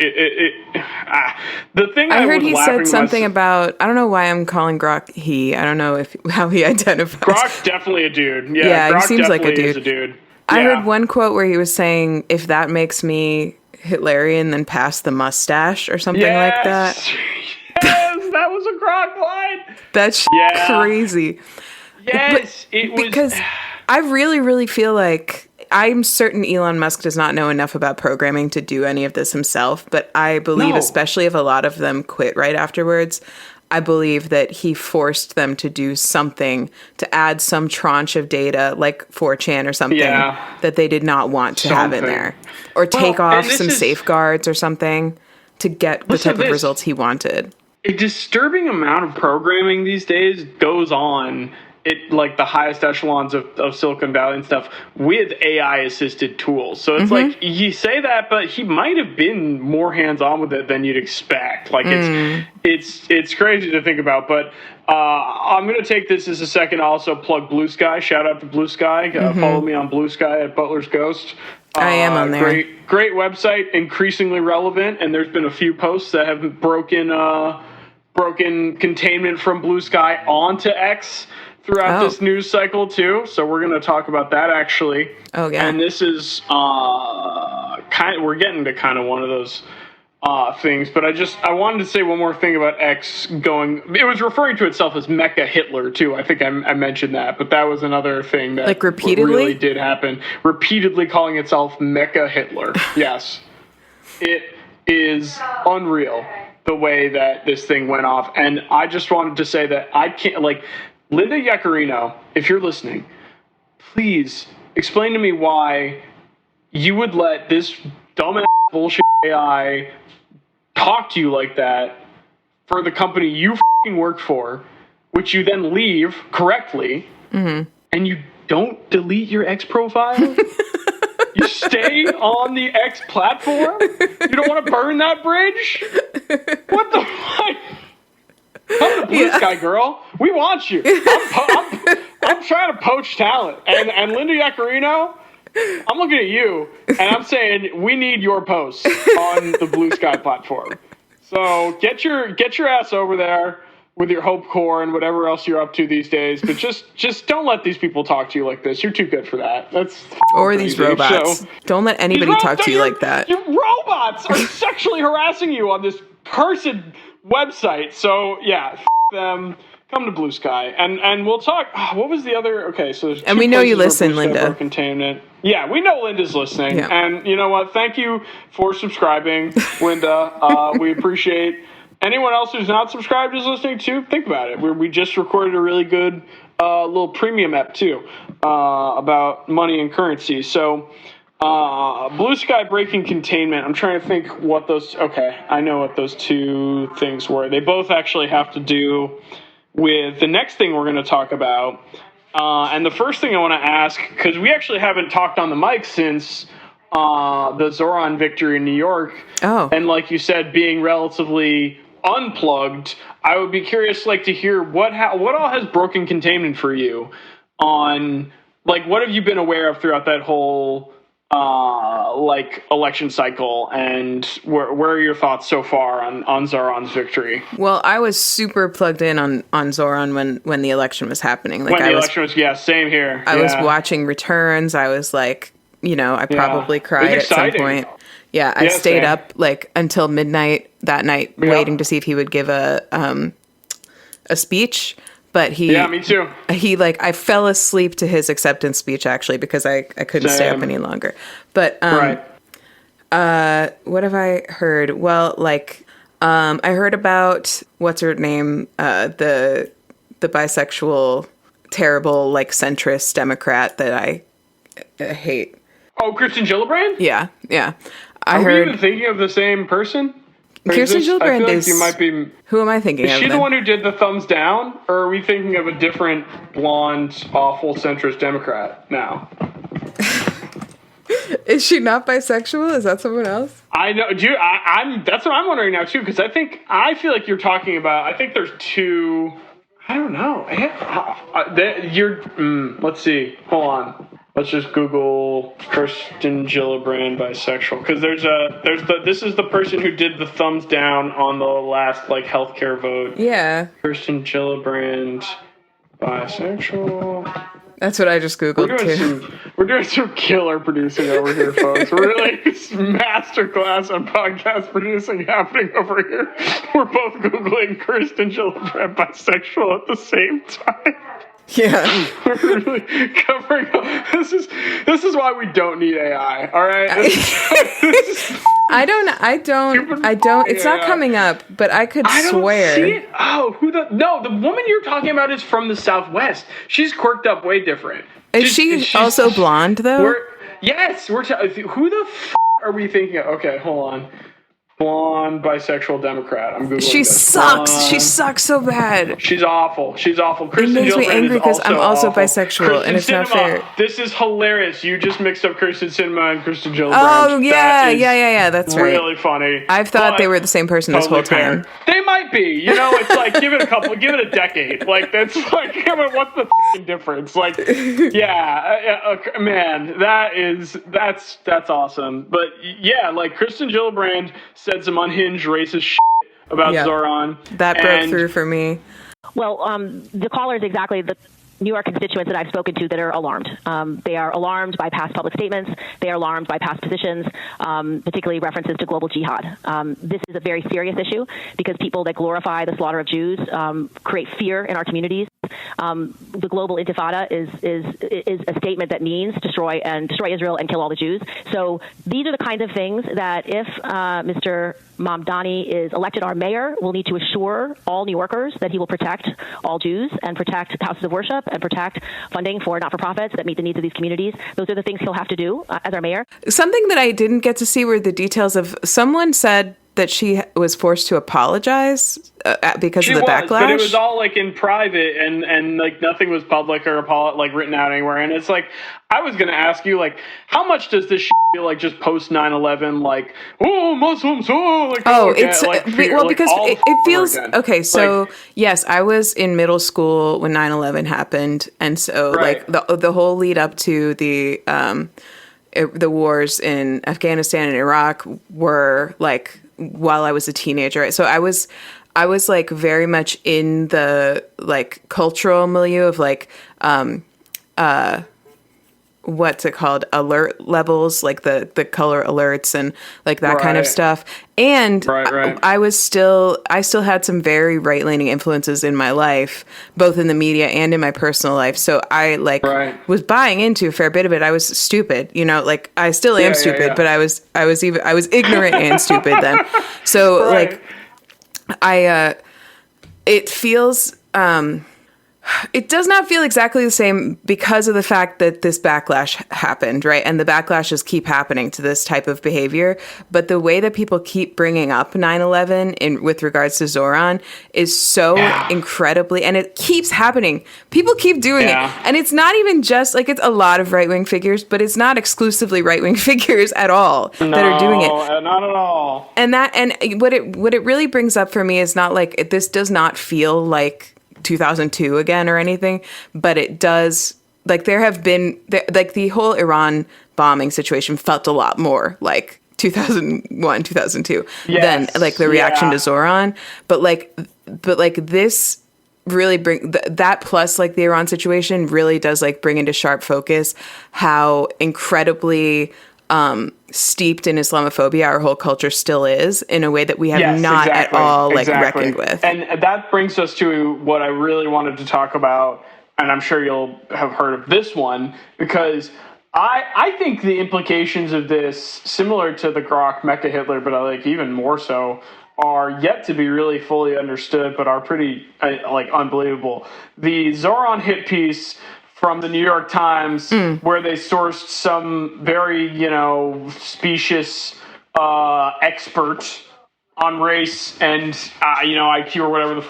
the thing I heard was he laughing said something about, I don't know why I'm calling Grok he. I don't know how he identifies. Grok's definitely a dude. Yeah, he Grok seems like a definitely is dude. a dude. I Yeah. heard one quote where he was saying, if that makes me Hitlerian, then pass the mustache or something like that. Yes, that was a Grok line. That's crazy. Yes, it was. Because I really, really feel like I'm certain Elon Musk does not know enough about programming to do any of this himself, but I believe, especially if a lot of them quit right afterwards, I believe that he forced them to do something to add some tranche of data, like 4chan or something, that they did not want to have in there. Or take off some safeguards or something to get the type of results he wanted. A disturbing amount of programming these days goes on at, like, the highest echelons of Silicon Valley and stuff with AI-assisted tools. So it's like, you say that, but he might have been more hands-on with it than you'd expect. Like, it's crazy to think about. But I'm going to take this as a second to also plug Blue Sky. Shout out to Blue Sky. Follow me on Blue Sky at Butler's Ghost. I am on there. Great website, increasingly relevant, and there's been a few posts that have broken containment from Blue Sky onto X throughout this news cycle too. So we're going to talk about that actually. Oh yeah. And this is we're getting to kind of one of those things, but I wanted to say one more thing about X going. It was referring to itself as Mecha Hitler too. I think I mentioned that, but that was another thing that like repeatedly really did happen. Repeatedly calling itself Mecha Hitler. Yes, it is unreal the way that this thing went off. And I just wanted to say that I can't, like, Linda Yaccarino, if you're listening, please explain to me why you would let this dumbass bullshit AI talk to you like that for the company you work for, which you then leave correctly and you don't delete your X profile? You stay on the X platform? You don't want to burn that bridge? What the fuck? Come to Blue Sky, girl. We want you. I'm trying to poach talent. And Linda Yaccarino, I'm looking at you, and I'm saying we need your posts on the Blue Sky platform. So get your ass over there with your Hope Corps and whatever else you're up to these days. But just don't let these people talk to you like this. You're too good for that. That's or these robots. So, don't let anybody talk to you like that. Your robots are sexually harassing you on this cursed website. So yeah, them. Come to Blue Sky, and we'll talk. What was the other? Okay, so there's and we know you listen, Linda. Containment. Yeah, we know Linda's listening, and you know what? Thank you for subscribing, Linda. We appreciate anyone else who's not subscribed is listening too. Think about it. We just recorded a really good little premium ep too about money and currency. So Blue Sky breaking containment. I'm trying to think what those. Okay, I know what those two things were. They both actually have to do with the next thing we're going to talk about. And the first thing I want to ask, because we actually haven't talked on the mic since the Zoran victory in New York. Oh. And like you said, being relatively unplugged, I would be curious to hear what all has broken containment for you on, what have you been aware of throughout that whole election cycle, and where are your thoughts so far on Zoran's victory? Well, I was super plugged in on Zoran when the election was happening. Same here. I was watching returns. I was I probably cried at some point. Yeah, I stayed up until midnight that night waiting to see if he would give a speech. But me too. I fell asleep to his acceptance speech actually because I couldn't stay up any longer. But what have I heard? Well, I heard about what's her name, the bisexual, terrible centrist Democrat that I hate. Oh, Kirsten Gillibrand? Yeah. Are we even thinking of the same person? Kirsten Gillibrand is. You might be. Who am I thinking of? Is she the one who did the thumbs down, or are we thinking of a different blonde, awful centrist Democrat now? Is she not bisexual? Is that someone else? I know, dude. That's what I'm wondering now too, because I feel like you're talking about. I think there's two. I don't know. Let's see. Hold on. Let's just Google Kirsten Gillibrand bisexual, because this is the person who did the thumbs down on the last healthcare vote. Yeah. Kirsten Gillibrand bisexual. That's what I just Googled too. We're doing some killer producing over here, folks. We're masterclass on podcast producing happening over here. We're both Googling Kirsten Gillibrand bisexual at the same time. Yeah. We're really covering up. This is why we don't need AI. All right. I don't. It's not coming up, but I could swear. See it. Oh, the woman you're talking about is from the Southwest. She's quirked up way different. Is she also blonde though? Yes. Who the are we thinking of? Okay, hold on. Blonde bisexual Democrat. I'm Googling She sucks. She sucks so bad. She's awful. Kristen it makes me angry because I'm also bisexual, Kristen and it's Sinema, not fair. This is hilarious. You just mixed up Kristen Sinema and Kristen Gillibrand. Oh yeah. That's right. Really funny. I've thought they were the same person this whole time. They might be. It's give it a decade. That's what's the difference? Man, that's awesome. But yeah, Kristen Gillibrand said some unhinged racist shit about Zoran. That broke through for me. Well, the caller is exactly the New York constituents that I've spoken to that are alarmed. They are alarmed by past public statements. They are alarmed by past positions, particularly references to global jihad. This is a very serious issue because people that glorify the slaughter of Jews create fear in our communities. The global intifada is a statement that means destroy Israel and kill all the Jews. So these are the kinds of things that if Mr. Mamdani is elected our mayor, we'll need to assure all New Yorkers that he will protect all Jews and protect houses of worship and protect funding for not-for-profits that meet the needs of these communities. Those are the things he'll have to do as our mayor. Something that I didn't get to see were the details of, someone said that she was forced to apologize because of the backlash? But it was all like in private, and like nothing was public or like written out anywhere. And it's like, I was gonna ask you, like, how much does this feel like just post 9/11, like, oh, Muslims, oh, like, it's like, well, because like it feels again. Okay. So like, yes, I was in middle school when 9/11 happened, and so right. like the whole lead up to the wars in Afghanistan and Iraq were like while I was a teenager, right? So I was like very much in the like cultural milieu of like what's it called, alert levels, like the color alerts and like that kind of stuff. And I still had some very right-leaning influences in my life, both in the media and in my personal life. So I was buying into a fair bit of it. I was stupid, like I still am stupid, but I was ignorant and stupid then. So like it feels, it does not feel exactly the same because of the fact that this backlash happened, right? And the backlashes keep happening to this type of behavior. But the way that people keep bringing up 9/11 with regards to Zoran is so incredibly, and it keeps happening. People keep doing it. And it's not even just like, it's a lot of right-wing figures, but it's not exclusively right-wing figures at all that are doing it. Not at all. And what it really brings up for me is not like, this does not feel like 2002 again or anything, but it does, like, there have been like the whole Iran bombing situation felt a lot more like 2001 2002 than like the reaction to Zoran, but like this really that plus like the Iran situation really does like bring into sharp focus how incredibly steeped in Islamophobia our whole culture still is, in a way that we have not at all like reckoned with. And that brings us to what I really wanted to talk about, and I'm sure you'll have heard of this one, because I think the implications of this, similar to the Grok Mecha Hitler, but like even more so, are yet to be really fully understood, but are pretty like unbelievable. The Zoran hit piece from the New York Times, where they sourced some very, specious expert on race and, IQ or whatever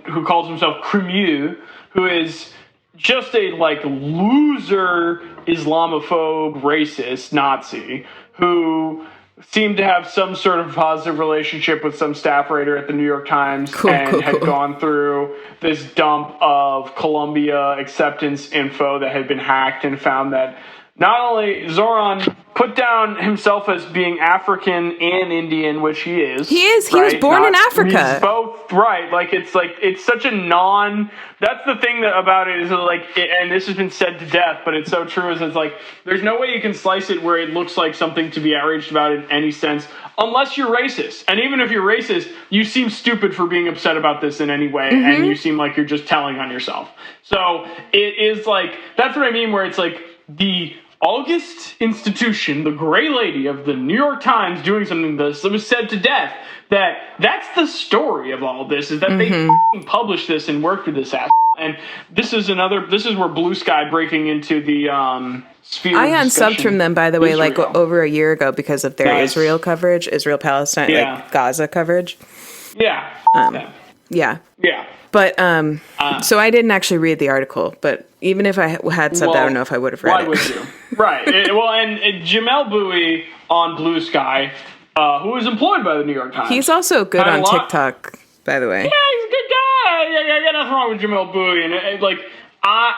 who calls himself Cremieux, who is just a, like, loser Islamophobe, racist Nazi, who seemed to have some sort of positive relationship with some staff writer at the New York Times had gone through this dump of Columbia acceptance info that had been hacked and found that not only Zoran put down himself as being African and Indian, which he is. He is. He was born in Africa. He's both, right. Like, it's such a that's the thing about it is like, and this has been said to death, but it's so true, is it's like, there's no way you can slice it where it looks like something to be outraged about in any sense, unless you're racist. And even if you're racist, you seem stupid for being upset about this in any way, and you seem like you're just telling on yourself. So it is like, that's what I mean, where it's like the august institution, the gray lady of the New York Times doing something that was said to death, that's the story of all this, is that they published this and worked with this ass. And this is where Blue Sky breaking into the sphere. I unsubbed from them, by the way, like over a year ago because of their Israel coverage, Israel-Palestine, like Gaza coverage. Yeah. But so I didn't actually read the article, but even if I had subbed, I don't know if I would have read it. Why would you? Right. And Jamel Bowie on Blue Sky, who is employed by the New York Times. He's also good on TikTok, by the way. Yeah, he's a good guy. I got nothing wrong with Jamel Bowie.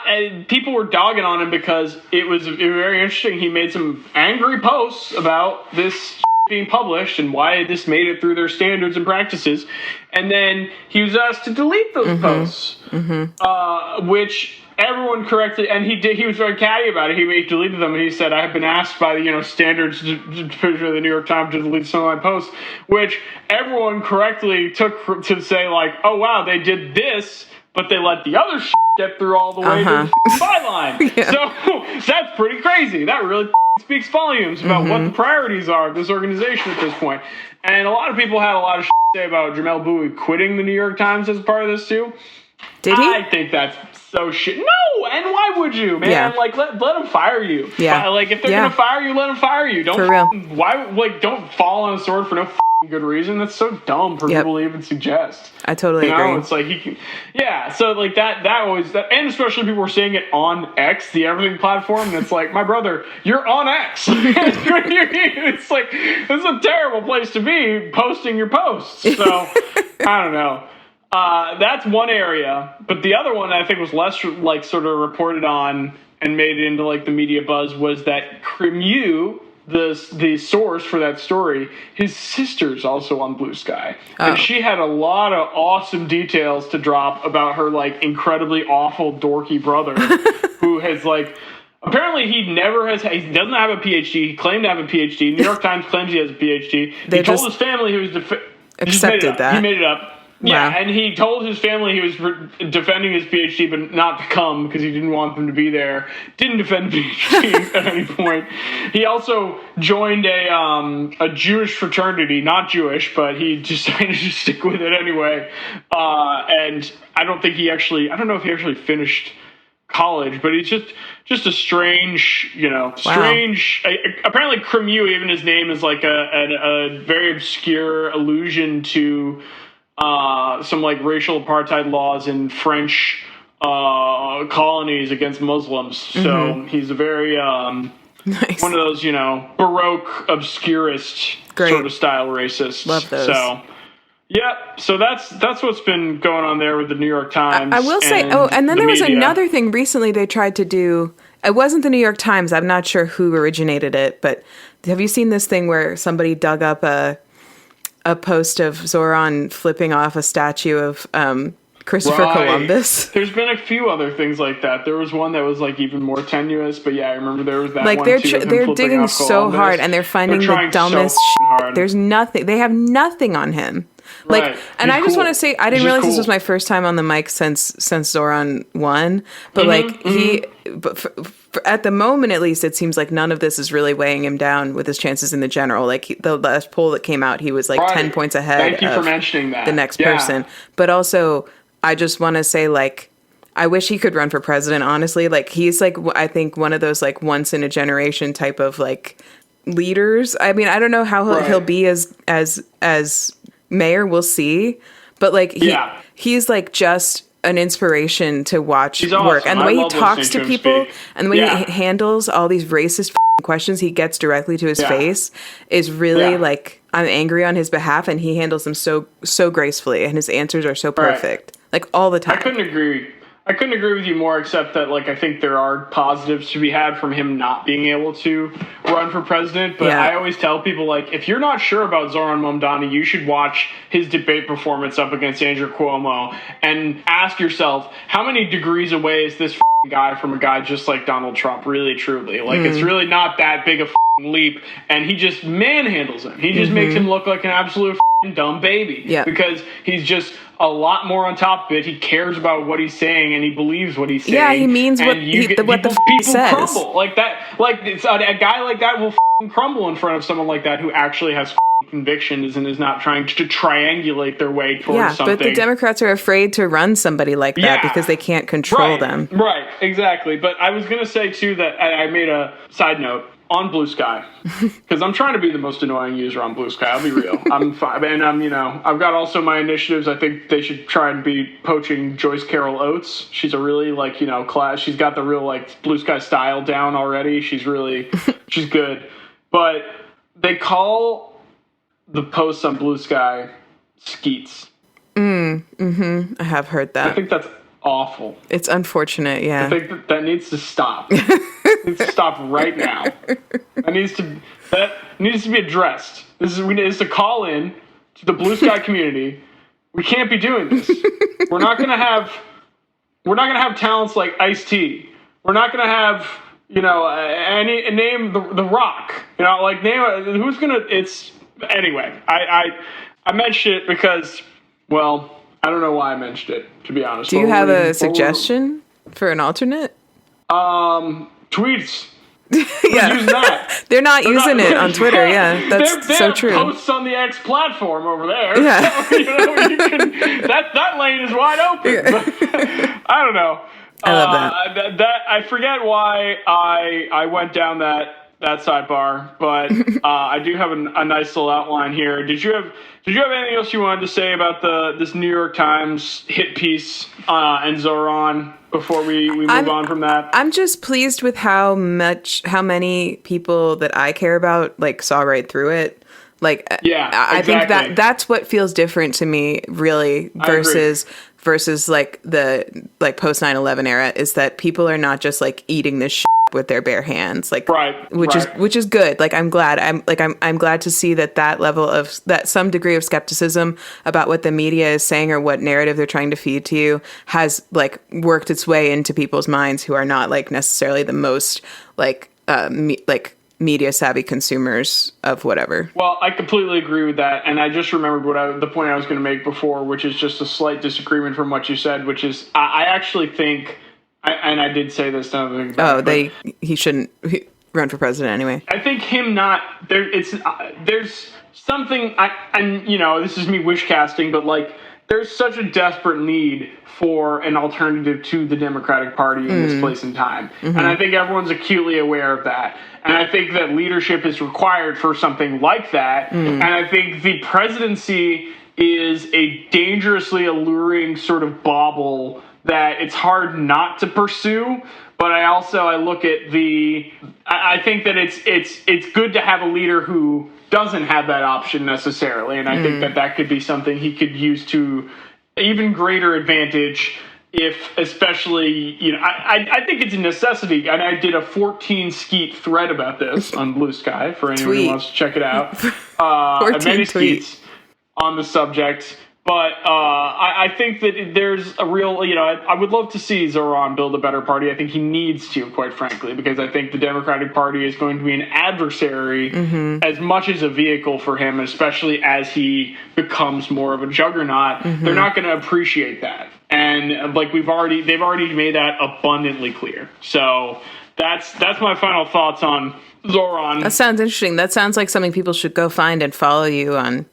And people were dogging on him because it was very interesting. He made some angry posts about this being published and why this made it through their standards and practices. And then he was asked to delete those posts, which everyone correctly, and he was very catty about it. He deleted them, and he said, I have been asked by the standards to the New York Times to delete some of my posts, which everyone correctly took to say, like, oh, wow, they did this, but they let the other get through all the way to the byline. So that's pretty crazy. That really speaks volumes about what the priorities are of this organization at this point. And a lot of people had a lot of to say about Jamel Bowie quitting the New York Times as part of this too. Did he? I think that's so shit. No, and why would you, man? Yeah. Like, let them fire you. Yeah. Like, if they're gonna fire you, let them fire you. Don't for real. Why? Like, don't fall on a sword for no good reason. That's so dumb for people to even suggest. I totally agree. It's like so like that always, and especially people were saying it on X, the everything platform, and it's like, my brother, you're on X. It's like, this is a terrible place to be posting your posts. So I don't know. That's one area, but the other one I think was less like sort of reported on and made it into like the media buzz was that Cremu, the source for that story, his sister's also on Blue Sky. And she had a lot of awesome details to drop about her like incredibly awful dorky brother who has like, apparently he doesn't have a PhD. He claimed to have a PhD. New York Times claims he has a PhD. He told his family he was accepted that. He made it up. Yeah, and he told his family he was defending his PhD, but not to come because he didn't want them to be there. Didn't defend the PhD at any point. He also joined a Jewish fraternity, not Jewish, but he decided to stick with it anyway. And I don't know if he actually finished college, but he's just a strange. Apparently, Cremu, even his name is like a very obscure allusion to some like racial apartheid laws in French colonies against Muslims. So he's a very nice. One of those, Baroque obscurist sort of style racist. Love those. So so that's what's been going on there with the New York Times. I will say, and then there was another thing recently they tried to do. It wasn't the New York Times. I'm not sure who originated it, but have you seen this thing where somebody dug up a post of Zoran flipping off a statue of Christopher Columbus? There's been a few other things like that. There was one that was like even more tenuous, but yeah, I remember there was that like one they're too, they're digging so hard and they're finding the dumbest shit. There's nothing. They have nothing on him. Like, and I just want to say, I didn't realize this was my first time on the mic since Zoran won, but at the moment, at least, it seems like none of this is really weighing him down with his chances in the general. Like the last poll that came out, he was like 10 points ahead. Thank you for mentioning that. The next person. But also, I just want to say, like, I wish he could run for president, honestly. Like, he's like, I think one of those like once in a generation type of like leaders. I mean, I don't know how he'll be as mayor, we'll see, but like he's like just an inspiration to watch work, and the way he talks to people and the way he handles all these racist questions he gets directly to his face is really like, I'm angry on his behalf, and he handles them so gracefully, and his answers are so perfect, like all the time. I couldn't agree with you more, except that like I think there are positives to be had from him not being able to run for president. But I always tell people, like, if you're not sure about Zoran Momdani, you should watch his debate performance up against Andrew Cuomo and ask yourself, how many degrees away is this guy from a guy just like Donald Trump, really truly? Like, it's really not that big a leap, and he just manhandles him. He just makes him look like an absolute dumb baby because he's just a lot more on top of it. He cares about what he's saying, and he believes what he's saying. Yeah, he means what the people says. Crumble like that. Like, it's a guy like that will crumble in front of someone like that who actually has convictions and is not trying to triangulate their way towards something. But the Democrats are afraid to run somebody like that because they can't control them. Right, exactly. But I was going to say, too, that I made a side note on Blue Sky, because I'm trying to be the most annoying user on Blue Sky. I'll be real. I'm fine, and I've got also my initiatives. I think they should try and be poaching Joyce Carol Oates. She's a really class. She's got the real Blue Sky style down already. She's good, but they call the posts on Blue Sky skeets. I have heard that. I think that's awful. It's unfortunate. Yeah, I think that needs to stop. It needs to stop right now. That needs to be addressed. We need to call in to the Blue Sky community. We can't be doing this. We're not gonna have talents like Ice-T. We're not gonna have name the Rock. Who's gonna. It's anyway. I mentioned it because, well, I don't know why I mentioned it, to be honest. Do you have a suggestion for an alternate? Tweets. Using that. They're not using it on Twitter. Yeah, that's so true. Posts on the X platform over there. Yeah. So, that lane is wide open. But, I don't know. I love that. I forget why I went down that sidebar, but I do have a nice little outline here. Did you have anything else you wanted to say about this New York Times hit piece and Zoran before we move on from that? I'm just pleased with how many people that I care about like saw right through it. Like, yeah, I think that's what feels different to me, really, versus like the like post 9/11 era, is that people are not just like eating this shit with their bare hands, like, which is good. Like, I'm glad. I'm glad to see that level of that some degree of skepticism about what the media is saying or what narrative they're trying to feed to you has like worked its way into people's minds who are not like necessarily the most like media savvy consumers of whatever. Well, I completely agree with that, and I just remembered the point I was going to make before, which is just a slight disagreement from what you said, which is I actually think, and I did say this now that I think about it, he shouldn't run for president anyway. I think him not there. There's something, and you know, this is me wish casting, but like, there's such a desperate need for an alternative to the Democratic Party in this place and time. Mm-hmm. And I think everyone's acutely aware of that. And I think that leadership is required for something like that. Mm. And I think the presidency is a dangerously alluring sort of bauble that it's hard not to pursue. But I look at I think that it's good to have a leader who doesn't have that option necessarily. And I think that could be something he could use to even greater advantage if, especially, you know, I think it's a necessity. And I did a 14 skeet thread about this on Blue Sky for anyone who wants to check it out. 14 many tweets skeets on the subject. But I think that there's a real, you know, I would love to see Zoran build a better party. I think he needs to, quite frankly, because I think the Democratic Party is going to be an adversary as much as a vehicle for him, especially as he becomes more of a juggernaut. They're not going to appreciate that. And like they've already made that abundantly clear. So that's my final thoughts on Zoran. That sounds interesting. That sounds like something people should go find and follow you on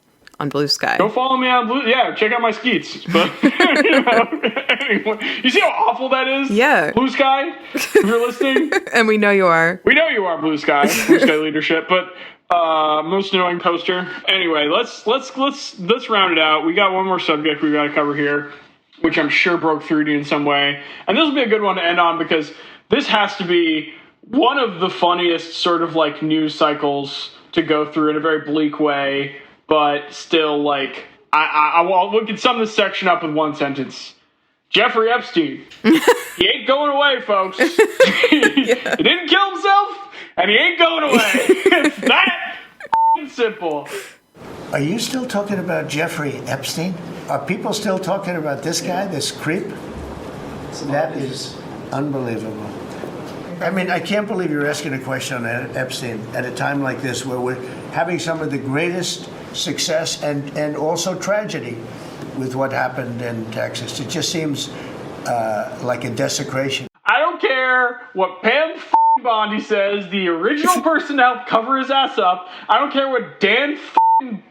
Blue Sky. Go follow me on Blue. Yeah, check out my skeets. But you know, anyway, you see how awful that is? Yeah. Blue Sky, if you're listening. And we know you are. We know you are, Blue Sky leadership. But most annoying poster. Anyway, let's round it out. We got one more subject we got to cover here, which I'm sure broke through to you in some way. And this will be a good one to end on because this has to be one of the funniest sort of like news cycles to go through in a very bleak way. But still, like, we can sum this section up with one sentence. Jeffrey Epstein. He ain't going away, folks. He didn't kill himself, and he ain't going away. It's that simple. Are you still talking about Jeffrey Epstein? Are people still talking about this guy, this creep? That is unbelievable. I mean, I can't believe you're asking a question on Epstein at a time like this where we're having some of the greatest success and also tragedy with what happened in Texas. It just seems like a desecration. I don't care what Pam Bondi says, the original person to help cover his ass up. I don't care what Dan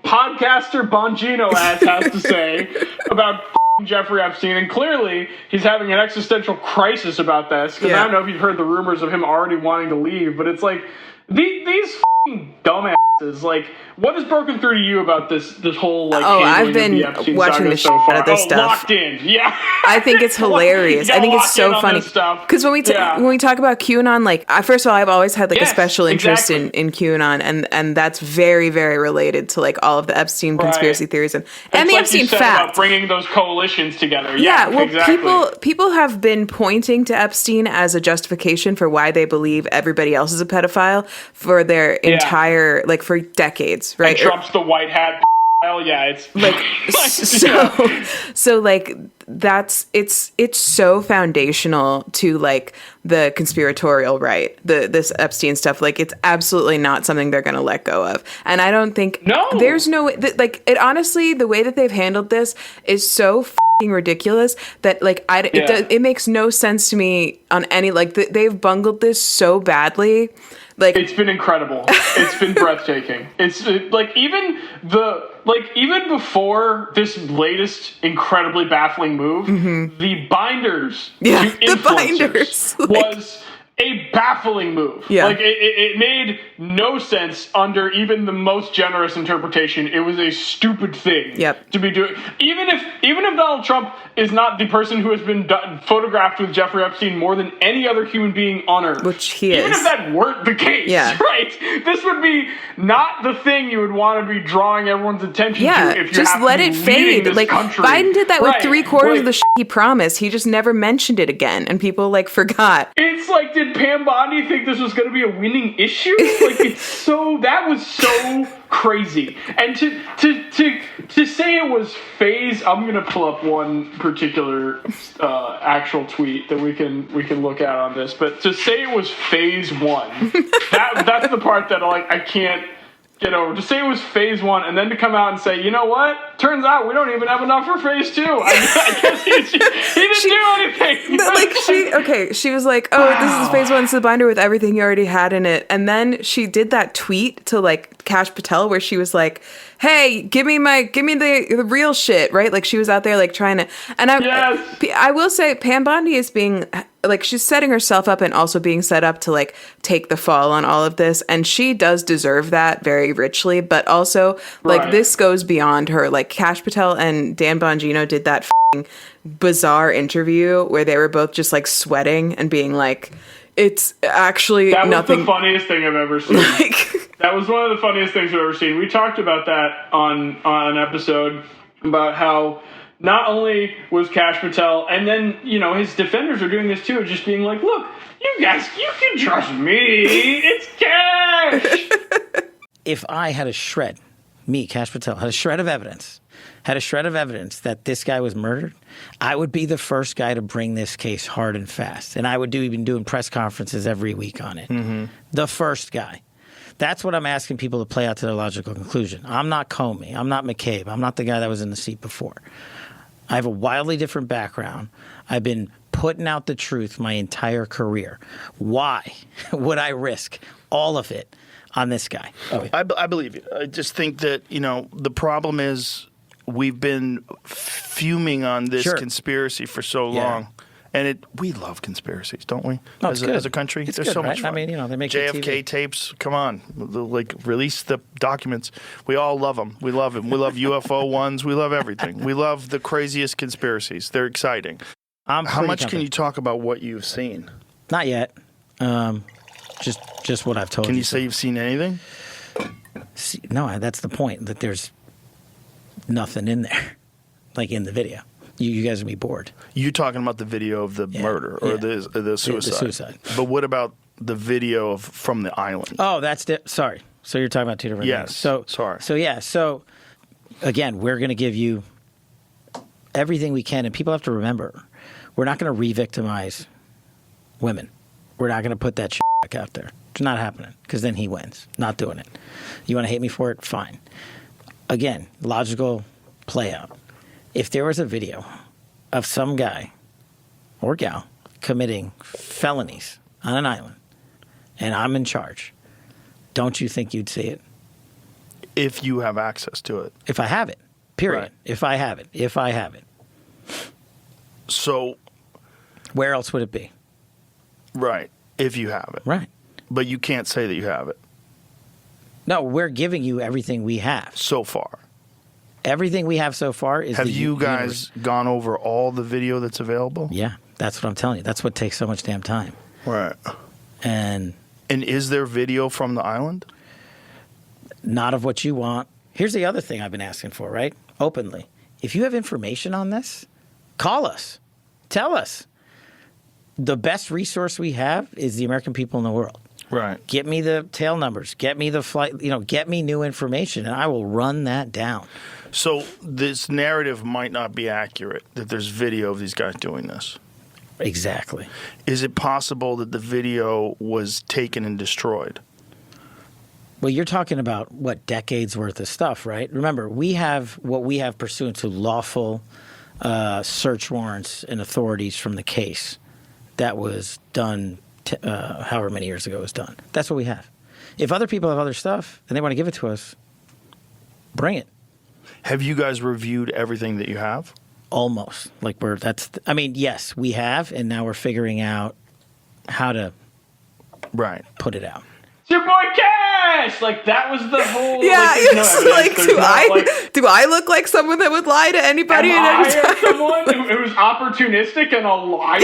podcaster Bongino ass has to say about Jeffrey Epstein, and clearly he's having an existential crisis about this, because I don't know if you've heard the rumors of him already wanting to leave, but it's like, these dumbasses, like, what has broken through to you about this whole, like, I've been watching the shit out of this stuff. Locked in, yeah. I think it's hilarious. I think it's so funny. Because when we talk about QAnon, like, first of all, I've always had, like, a special interest in QAnon, and that's very, very related to, like, all of the Epstein conspiracy theories and the like Epstein facts. Bringing those coalitions together. Yeah, well, exactly. People have been pointing to Epstein as a justification for why they believe everybody else is a pedophile for their entire, like, for decades, right? And Trump's the white hat. Yeah, it's like so like it's so foundational to like the conspiratorial right, this Epstein stuff. Like, it's absolutely not something they're going to let go of, and I don't think there's no like it. Honestly, the way that they've handled this is so ridiculous that like it makes no sense to me on any like they've bungled this so badly. Like, it's been incredible. It's been breathtaking. It's like even before this latest incredibly baffling move, the binders to influencers was a baffling move. Yeah. Like, it made no sense under even the most generous interpretation. It was a stupid thing to be doing. Even if Donald Trump is not the person who has been photographed with Jeffrey Epstein more than any other human being on Earth. Which he is. Even if that weren't the case, right? This would be not the thing you would want to be drawing everyone's attention to if you just have let to be it fade. this Like, country. Biden did that with Right. 3/4 of the shit he promised. He just never mentioned it again, and people, like, forgot. It's like, did Pam Bondi think this was going to be a winning issue? Like, that was so crazy. And to say it was phase, I'm going to pull up one particular actual tweet that we can look at on this, but to say it was phase 1, that's the part that I can't get over. To say it was phase 1 and then to come out and say, you know what? Turns out we don't even have enough for phase 2. I guess he didn't do anything. She was like, oh, this is phase 1, it's the binder with everything you already had in it. And then she did that tweet to, like, Kash Patel where she was like, hey, give me the real shit, right? Like, she was out there, like, trying to, and I will say Pam Bondi is being, like, she's setting herself up and also being set up to, like, take the fall on all of this, and she does deserve that very richly, but also, like, this goes beyond her. Like, Kash Patel and Dan Bongino did that bizarre interview where they were both just, like, sweating and being like, it's actually nothing. That was the funniest thing I've ever seen. That was one of the funniest things I've ever seen. We talked about that on an episode about how not only was Kash Patel, and then, his defenders are doing this too, just being like, look, you guys, you can trust me. It's Kash. If I had Kash Patel, had a shred of evidence that this guy was murdered, I would be the first guy to bring this case hard and fast. And I would even doing press conferences every week on it. Mm-hmm. The first guy. That's what I'm asking people to play out to their logical conclusion. I'm not Comey. I'm not McCabe. I'm not the guy that was in the seat before. I have a wildly different background. I've been putting out the truth my entire career. Why would I risk all of it on this guy? I believe you. I just think that, the problem is we've been fuming on this conspiracy for so long. And we love conspiracies, don't we? No, as a country, it's there's good, so right? much fun. I mean, they make JFK tapes. Come on, release the documents. We all love them. We love them. We love UFO ones. We love everything. We love the craziest conspiracies. They're exciting. How much can you talk about what you've seen? Not yet. Just what I've told you. Can you say you've seen anything? No, that's the point. That there's nothing in there, like in the video. You guys will be bored. You're talking about the video of the murder or the suicide. The suicide. But what about the video from the island? Oh, sorry. So you're talking about two different things. Sorry. So again, we're going to give you everything we can. And people have to remember, we're not going to re-victimize women. We're not going to put that shit back out there. It's not happening because then he wins. Not doing it. You want to hate me for it? Fine. Again, logical play out. If there was a video of some guy or gal committing felonies on an island and I'm in charge, don't you think you'd see it? If you have access to it. If I have it. Period. Right. If I have it. So where else would it be? Right. If you have it. Right. But you can't say that you have it. No, we're giving you everything we have. So far. Everything we have so far is Have you guys gone over all the video that's available? Yeah, that's what I'm telling you. That's what takes so much damn time. Right. And is there video from the island? Not of what you want. Here's the other thing I've been asking for, right? Openly. If you have information on this, call us. Tell us. The best resource we have is the American people in the world. Right. Get me the tail numbers. Get me the flight. Get me new information, and I will run that down. So this narrative might not be accurate, that there's video of these guys doing this. Exactly. Is it possible that the video was taken and destroyed? Well, you're talking about, decades worth of stuff, right? Remember, we have what we have pursuant to lawful search warrants and authorities from the case that was done however many years ago it was done. That's what we have. If other people have other stuff and they want to give it to us, bring it. Have you guys reviewed everything that you have? Almost. Yes, we have, and now we're figuring out how to Right. Put it out. It's your boy Cash! Like, that was the whole... Yeah, like, do I look like someone that would lie to anybody am at any I time? someone who was opportunistic and a liar?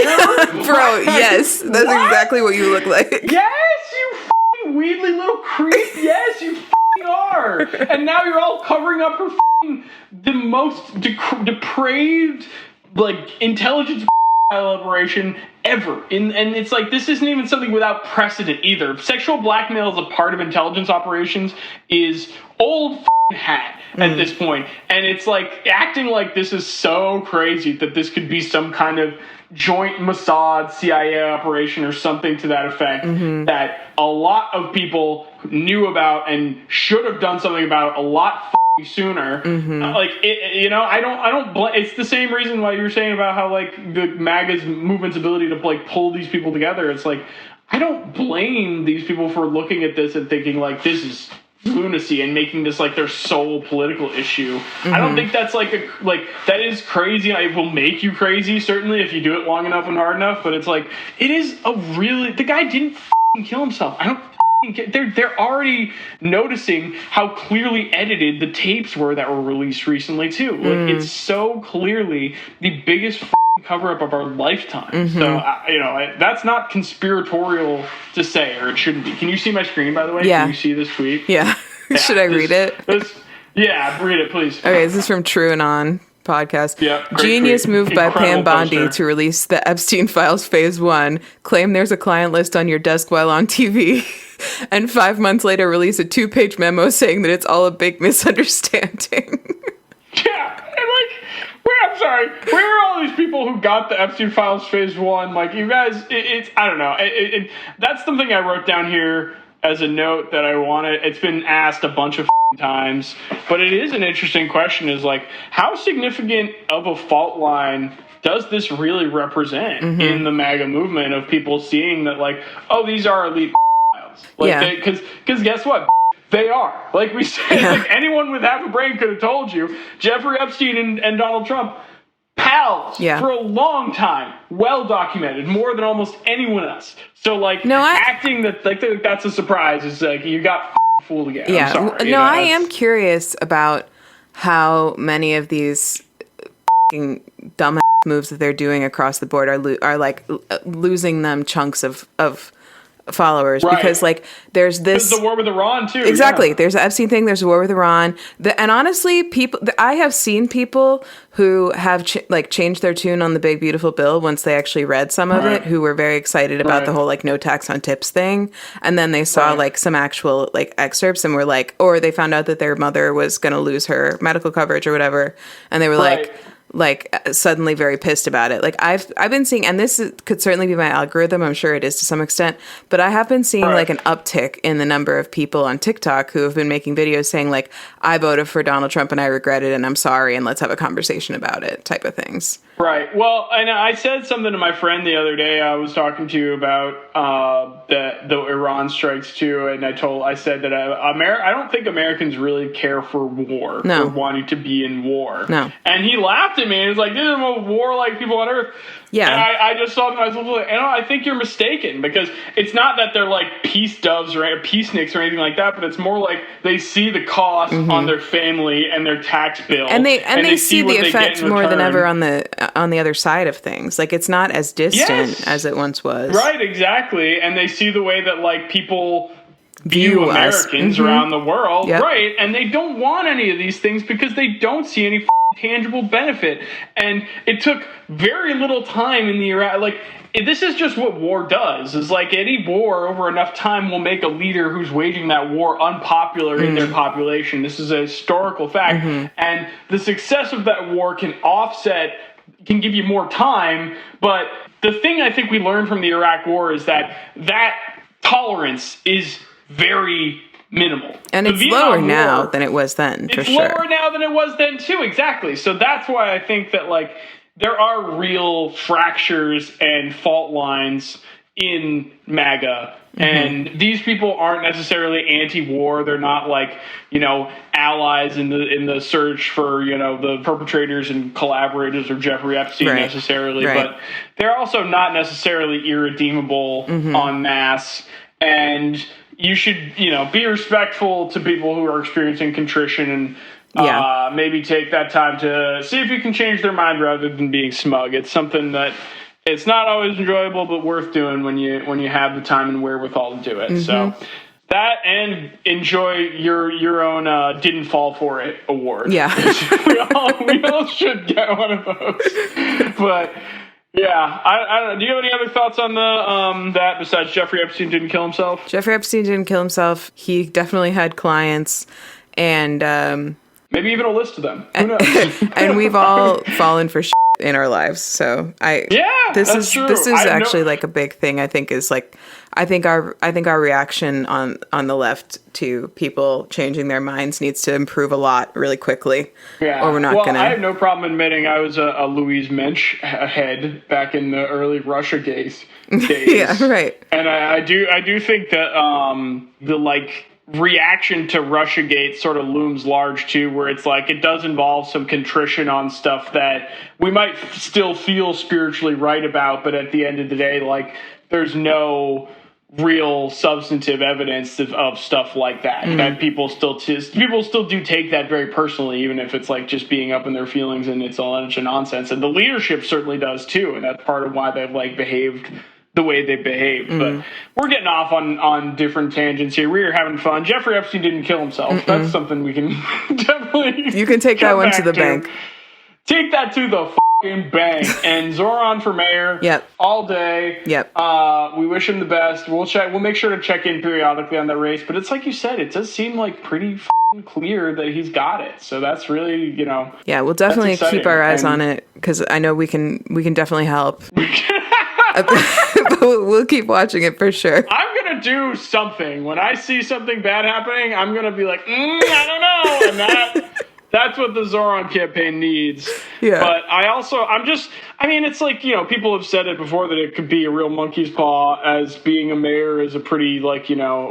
Bro, yes, that's exactly what you look like. Yes, you f***ing wheedly little creep. Yes, you f***ing are. And now you're all covering up her f***ing the most depraved, like, intelligence operation ever. And it's like, this isn't even something without precedent either. Sexual blackmail as a part of intelligence operations is old f***ing hat at this point. And it's like, acting like this is so crazy that this could be some kind of joint Mossad CIA operation or something to that effect that a lot of people knew about and should have done something about a lot sooner. Like, I don't it's the same reason why you're saying about how, like, the MAGA's movement's ability to, like, pull these people together. It's like, I don't blame these people for looking at this and thinking, like, this is lunacy and making this, like, their sole political issue. I don't think that's, like, that is crazy. It will make you crazy, certainly, if you do it long enough and hard enough, but it's like, it is the guy didn't kill himself. They're already noticing how clearly edited the tapes were that were released recently too. Like, it's so clearly the biggest cover-up of our lifetime. So that's not conspiratorial to say, or it shouldn't be. Can you see my screen, by the way? Yeah. Can you see this tweet? Yeah. Should I read it? Yeah, read it, please. Okay, this is from True and On podcast. Yeah, Genius tweet. move by Pam Incredible Bondi poster. to release the Epstein Files Phase 1. Claim there's a client list on your desk while on TV. And 5 months later, release a 2-page memo saying that it's all a big misunderstanding. Yeah, and I'm sorry, where are all these people who got the Epstein Files Phase 1? Like, you guys, it's I don't know. That's something I wrote down here as a note that I wanted. It's been asked a bunch of times, but it is an interesting question, is like, how significant of a fault line does this really represent in the MAGA movement of people seeing that, like, oh, these are elite files? Like, because guess what? They are. Like we said, like, anyone with half a brain could have told you, Jeffrey Epstein and Donald Trump, pals for a long time, well documented, more than almost anyone else. So, like, acting that like that's a surprise is like, you got fooled again. Yeah. I'm sorry, I am curious about how many of these dumb moves that they're doing across the board are like losing them chunks of followers, because, like, there's this the war with Iran too. Exactly. There's the Epstein thing. There's the war with Iran. And honestly, I have seen people who have changed their tune on the big beautiful bill once they actually read some of it, who were very excited about the whole, like, no tax on tips thing, and then they saw like some actual, like, excerpts and were like, or they found out that their mother was going to lose her medical coverage or whatever, and they were like suddenly very pissed about it. Like, I've been seeing, and this could certainly be my algorithm, I'm sure it is to some extent, but I have been seeing like an uptick in the number of people on TikTok who have been making videos saying, like, I voted for Donald Trump and I regret it and I'm sorry and let's have a conversation about it, type of things. Right. Well, and I said something to my friend the other day. I was talking to you about the Iran strikes too, and I said that I don't think Americans really care for war, or wanting to be in war. No. And he laughed at me and was like, "This is the most warlike people on earth." Yeah. And I just thought to myself, like, I think you're mistaken, because it's not that they're like peace doves or peaceniks or anything like that, but it's more like they see the cost on their family and their tax bill, and they see the effect more than ever on the other side of things. Like, it's not as distant as it once was. Right, exactly. And they see the way that, like, people view Americans around the world, right? And they don't want any of these things because they don't see any tangible benefit. And it took very little time in the Iraq. Like, this is just what war does. Is like, any war over enough time will make a leader who's waging that war unpopular in their population. This is a historical fact. And the success of that war can give you more time. But the thing I think we learned from the Iraq war is that tolerance is very minimal. And it's lower now than it was then, for sure. It's lower now than it was then, too, exactly. So that's why I think that, like, there are real fractures and fault lines in MAGA. And these people aren't necessarily anti-war. They're not, like, allies in the search for, the perpetrators and collaborators of Jeffrey Epstein necessarily. But they're also not necessarily irredeemable en masse. and you should, be respectful to people who are experiencing contrition and maybe take that time to see if you can change their mind rather than being smug. It's something that it's not always enjoyable, but worth doing when you have the time and wherewithal to do it. So that, and enjoy your own didn't fall for it award. Yeah. we all should get one of those. But yeah, I don't know. Do you have any other thoughts on that besides Jeffrey Epstein didn't kill himself? Jeffrey Epstein didn't kill himself. He definitely had clients, and maybe even a list of them. Who knows? And we've all fallen for shit in our lives. So this is actually like a big thing. I think is like I think our reaction on the left to people changing their minds needs to improve a lot really quickly. Yeah. Or we're not gonna. I have no problem admitting I was a Louise Mensch head back in the early Russia days. Yeah, right. And I do think that the like reaction to Russiagate sort of looms large too, where it's like it does involve some contrition on stuff that we might still feel spiritually right about, but at the end of the day, like there's no real substantive evidence of stuff like that. That people still do take that very personally, even if it's like just being up in their feelings and it's all a bunch of nonsense. And the leadership certainly does too, and that's part of why they've like behaved the way they behaved. But we're getting off on different tangents here. We're having fun. Jeffrey Epstein didn't kill himself. That's something we can definitely. You can take that one to the bank. Take that to the fucking bank. And Zoran for mayor. Yep. All day. Yep. We wish him the best. We'll make sure to check in periodically on that race. But it's like you said, it does seem like pretty clear that he's got it. So that's really, Yeah, we'll definitely keep our eyes on it because I know we can definitely help. But we'll keep watching it for sure. I'm gonna do something when I see something bad happening. I'm gonna be like, I don't know, and that's what the Zoran campaign needs. Yeah. But it's like, people have said it before that it could be a real monkey's paw, as being a mayor is a pretty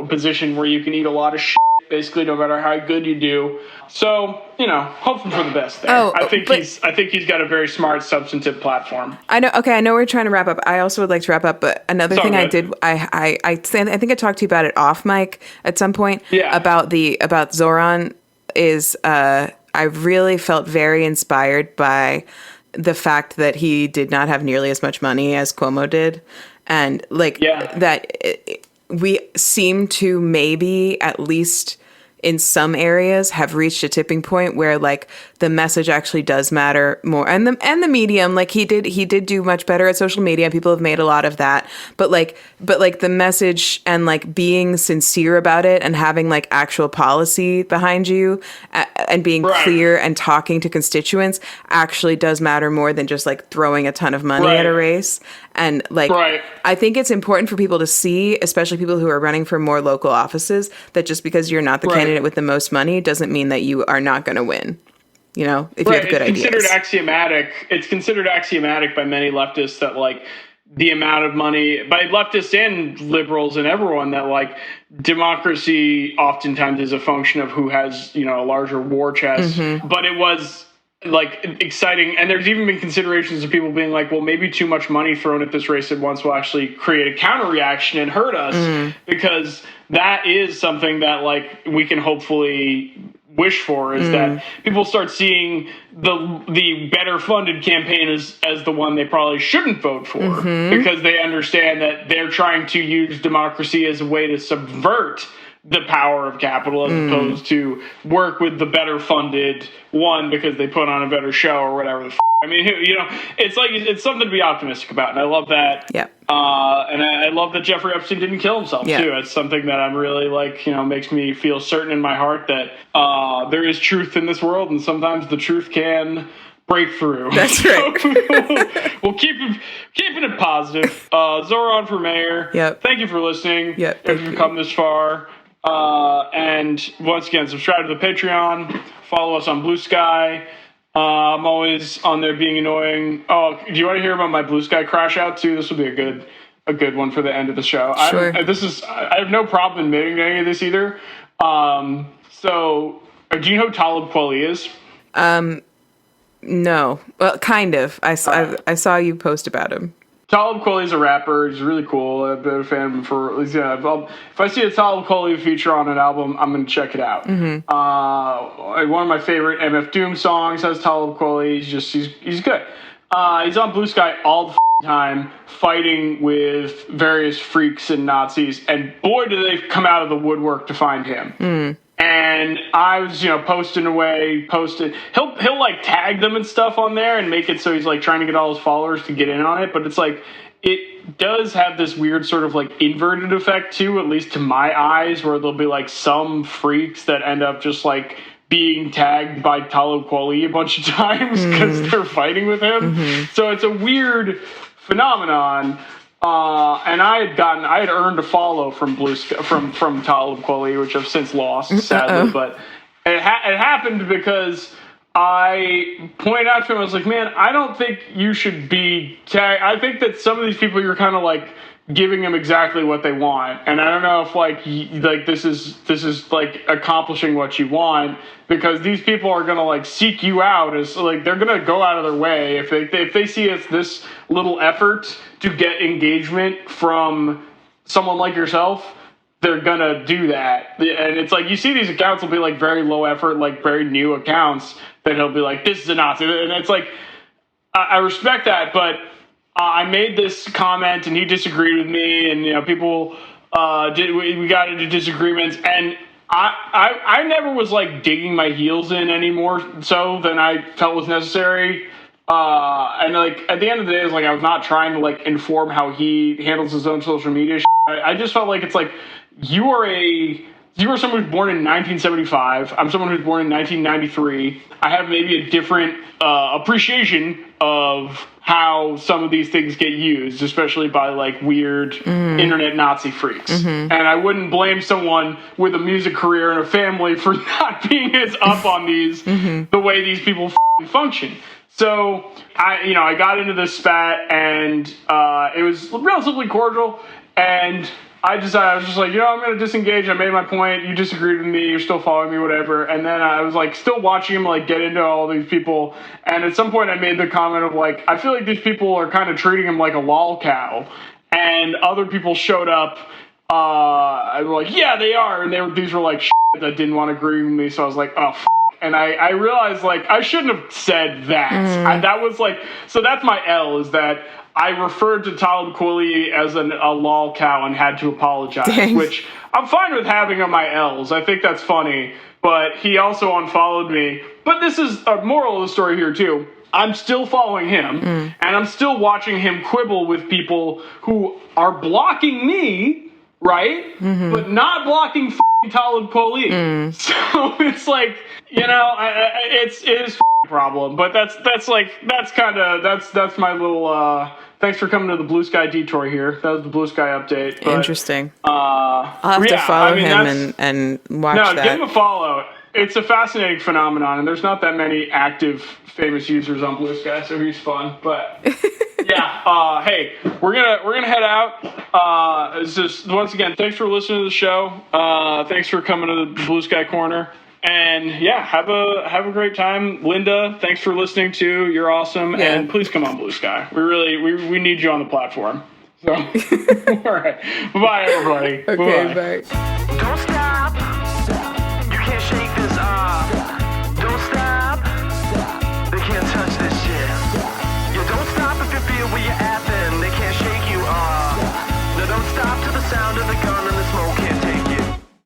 position where you can eat a lot of shit, basically, no matter how good you do. So, hoping for the best there. I think he's got a very smart, substantive platform. I know. Okay, I know we're trying to wrap up. I also would like to wrap up, but another thing I did, I think I talked to you about it off mic at some point. Yeah. About Zoran is I really felt very inspired by the fact that he did not have nearly as much money as Cuomo did, and we seem to maybe at least in some areas have reached a tipping point where like the message actually does matter more, and the medium, like he did do much better at social media. People have made a lot of that, but the message and like being sincere about it and having like actual policy behind you and being clear and talking to constituents actually does matter more than just like throwing a ton of money at a race. And like, I think it's important for people to see, especially people who are running for more local offices, that just because you're not the candidate with the most money doesn't mean that you are not going to win. If you have good ideas. It's considered axiomatic by many leftists that like the amount of money, by leftists and liberals and everyone, that like democracy oftentimes is a function of who has, a larger war chest. But it was like exciting, and there's even been considerations of people being like, well, maybe too much money thrown at this race at once will actually create a counter reaction and hurt us, because that is something that like we can hopefully wish for, is that people start seeing the better funded campaign as the one they probably shouldn't vote for, because they understand that they're trying to use democracy as a way to subvert the power of capital, as opposed to work with the better funded one because they put on a better show or whatever. I mean, it's like, it's something to be optimistic about, and I love that. Yeah. And I love that Jeffrey Epstein didn't kill himself too. It's something that I'm really like, makes me feel certain in my heart that there is truth in this world, and sometimes the truth can break through. That's right. We'll keeping it positive. Zoran for mayor. Yep. Thank you for listening. Yep. If you've come this far. And once again, subscribe to the Patreon. Follow us on Blue Sky. I'm always on there being annoying. Oh, do you want to hear about my Blue Sky crash out too? This will be a good one for the end of the show. Sure. I have no problem admitting to any of this either. So do you know who Talib Kweli is? No. Well, kind of. I saw you post about him. Talib Kweli's a rapper. He's really cool. I've been a fan of him for, if I see a Talib Kweli feature on an album, I'm going to check it out. One of my favorite MF Doom songs has Talib Kweli. He's good. He's on Blue Sky all the time, fighting with various freaks and Nazis, and boy, do they come out of the woodwork to find him. And I was, posting away. He'll like tag them and stuff on there and make it so he's like trying to get all his followers to get in on it. But it's like, it does have this weird sort of like inverted effect too, at least to my eyes, where there'll be like some freaks that end up just like being tagged by Talib Kweli a bunch of times because they're fighting with him. So it's a weird phenomenon. And I had earned a follow from from Talib Kweli, which I've since lost, sadly. But it happened because I pointed out to him, I was like, man, I don't think you should be tagged. I think that some of these people, you're kind of like giving them exactly what they want, and I don't know if like this is like accomplishing what you want, because these people are gonna like seek you out as like they're gonna go out of their way if they see it's this little effort to get engagement from someone like yourself. They're gonna do that, and it's like you see these accounts will be like very low effort, like very new accounts that he'll be like, this is a Nazi, and it's like I respect that, but I made this comment and he disagreed with me, and people we got into disagreements, and I never was like digging my heels in any more so than I felt was necessary. And like at the end of the day, it's like I was not trying to like inform how he handles his own social media. I just felt like it's like you are someone who's born in 1975. I'm someone who's born in 1993. I have maybe a different appreciation of how some of these things get used, especially by like weird internet Nazi freaks. And I wouldn't blame someone with a music career and a family for not being as up on these the way these people function. So I got into this spat, and it was relatively cordial, and I decided, I was just like, I'm going to disengage. I made my point. You disagreed with me. You're still following me, whatever. And then I was like still watching him like get into all these people. And at some point I made the comment of like, I feel like these people are kind of treating him like a lol cow. And other people showed up. I was like, yeah, they are. And these were like shit that didn't want to agree with me. So I was like, oh, and I realized like I shouldn't have said that. That was like, so that's my L, is that I referred to Talib Kweli as a lol cow and had to apologize, which I'm fine with having on my L's. I think that's funny, but he also unfollowed me. But this is a moral of the story here too. I'm still following him, and I'm still watching him quibble with people who are blocking me, right? But not blocking Talib Kweli. So it's like, it is a problem. But that's my little. Thanks for coming to the Blue Sky detour here. That was the Blue Sky update. But, interesting. I'll have to follow him and watch that. No, give him a follow. It's a fascinating phenomenon, and there's not that many active famous users on Blue Sky, so he's fun. But yeah, hey, we're gonna head out. It's just once again, thanks for listening to the show. Thanks for coming to the Blue Sky Corner. And yeah, have a great time. Linda, thanks for listening too. You're awesome. Yeah. And please come on Blue Sky. We need you on the platform. So all right. Bye everybody. Okay, bye.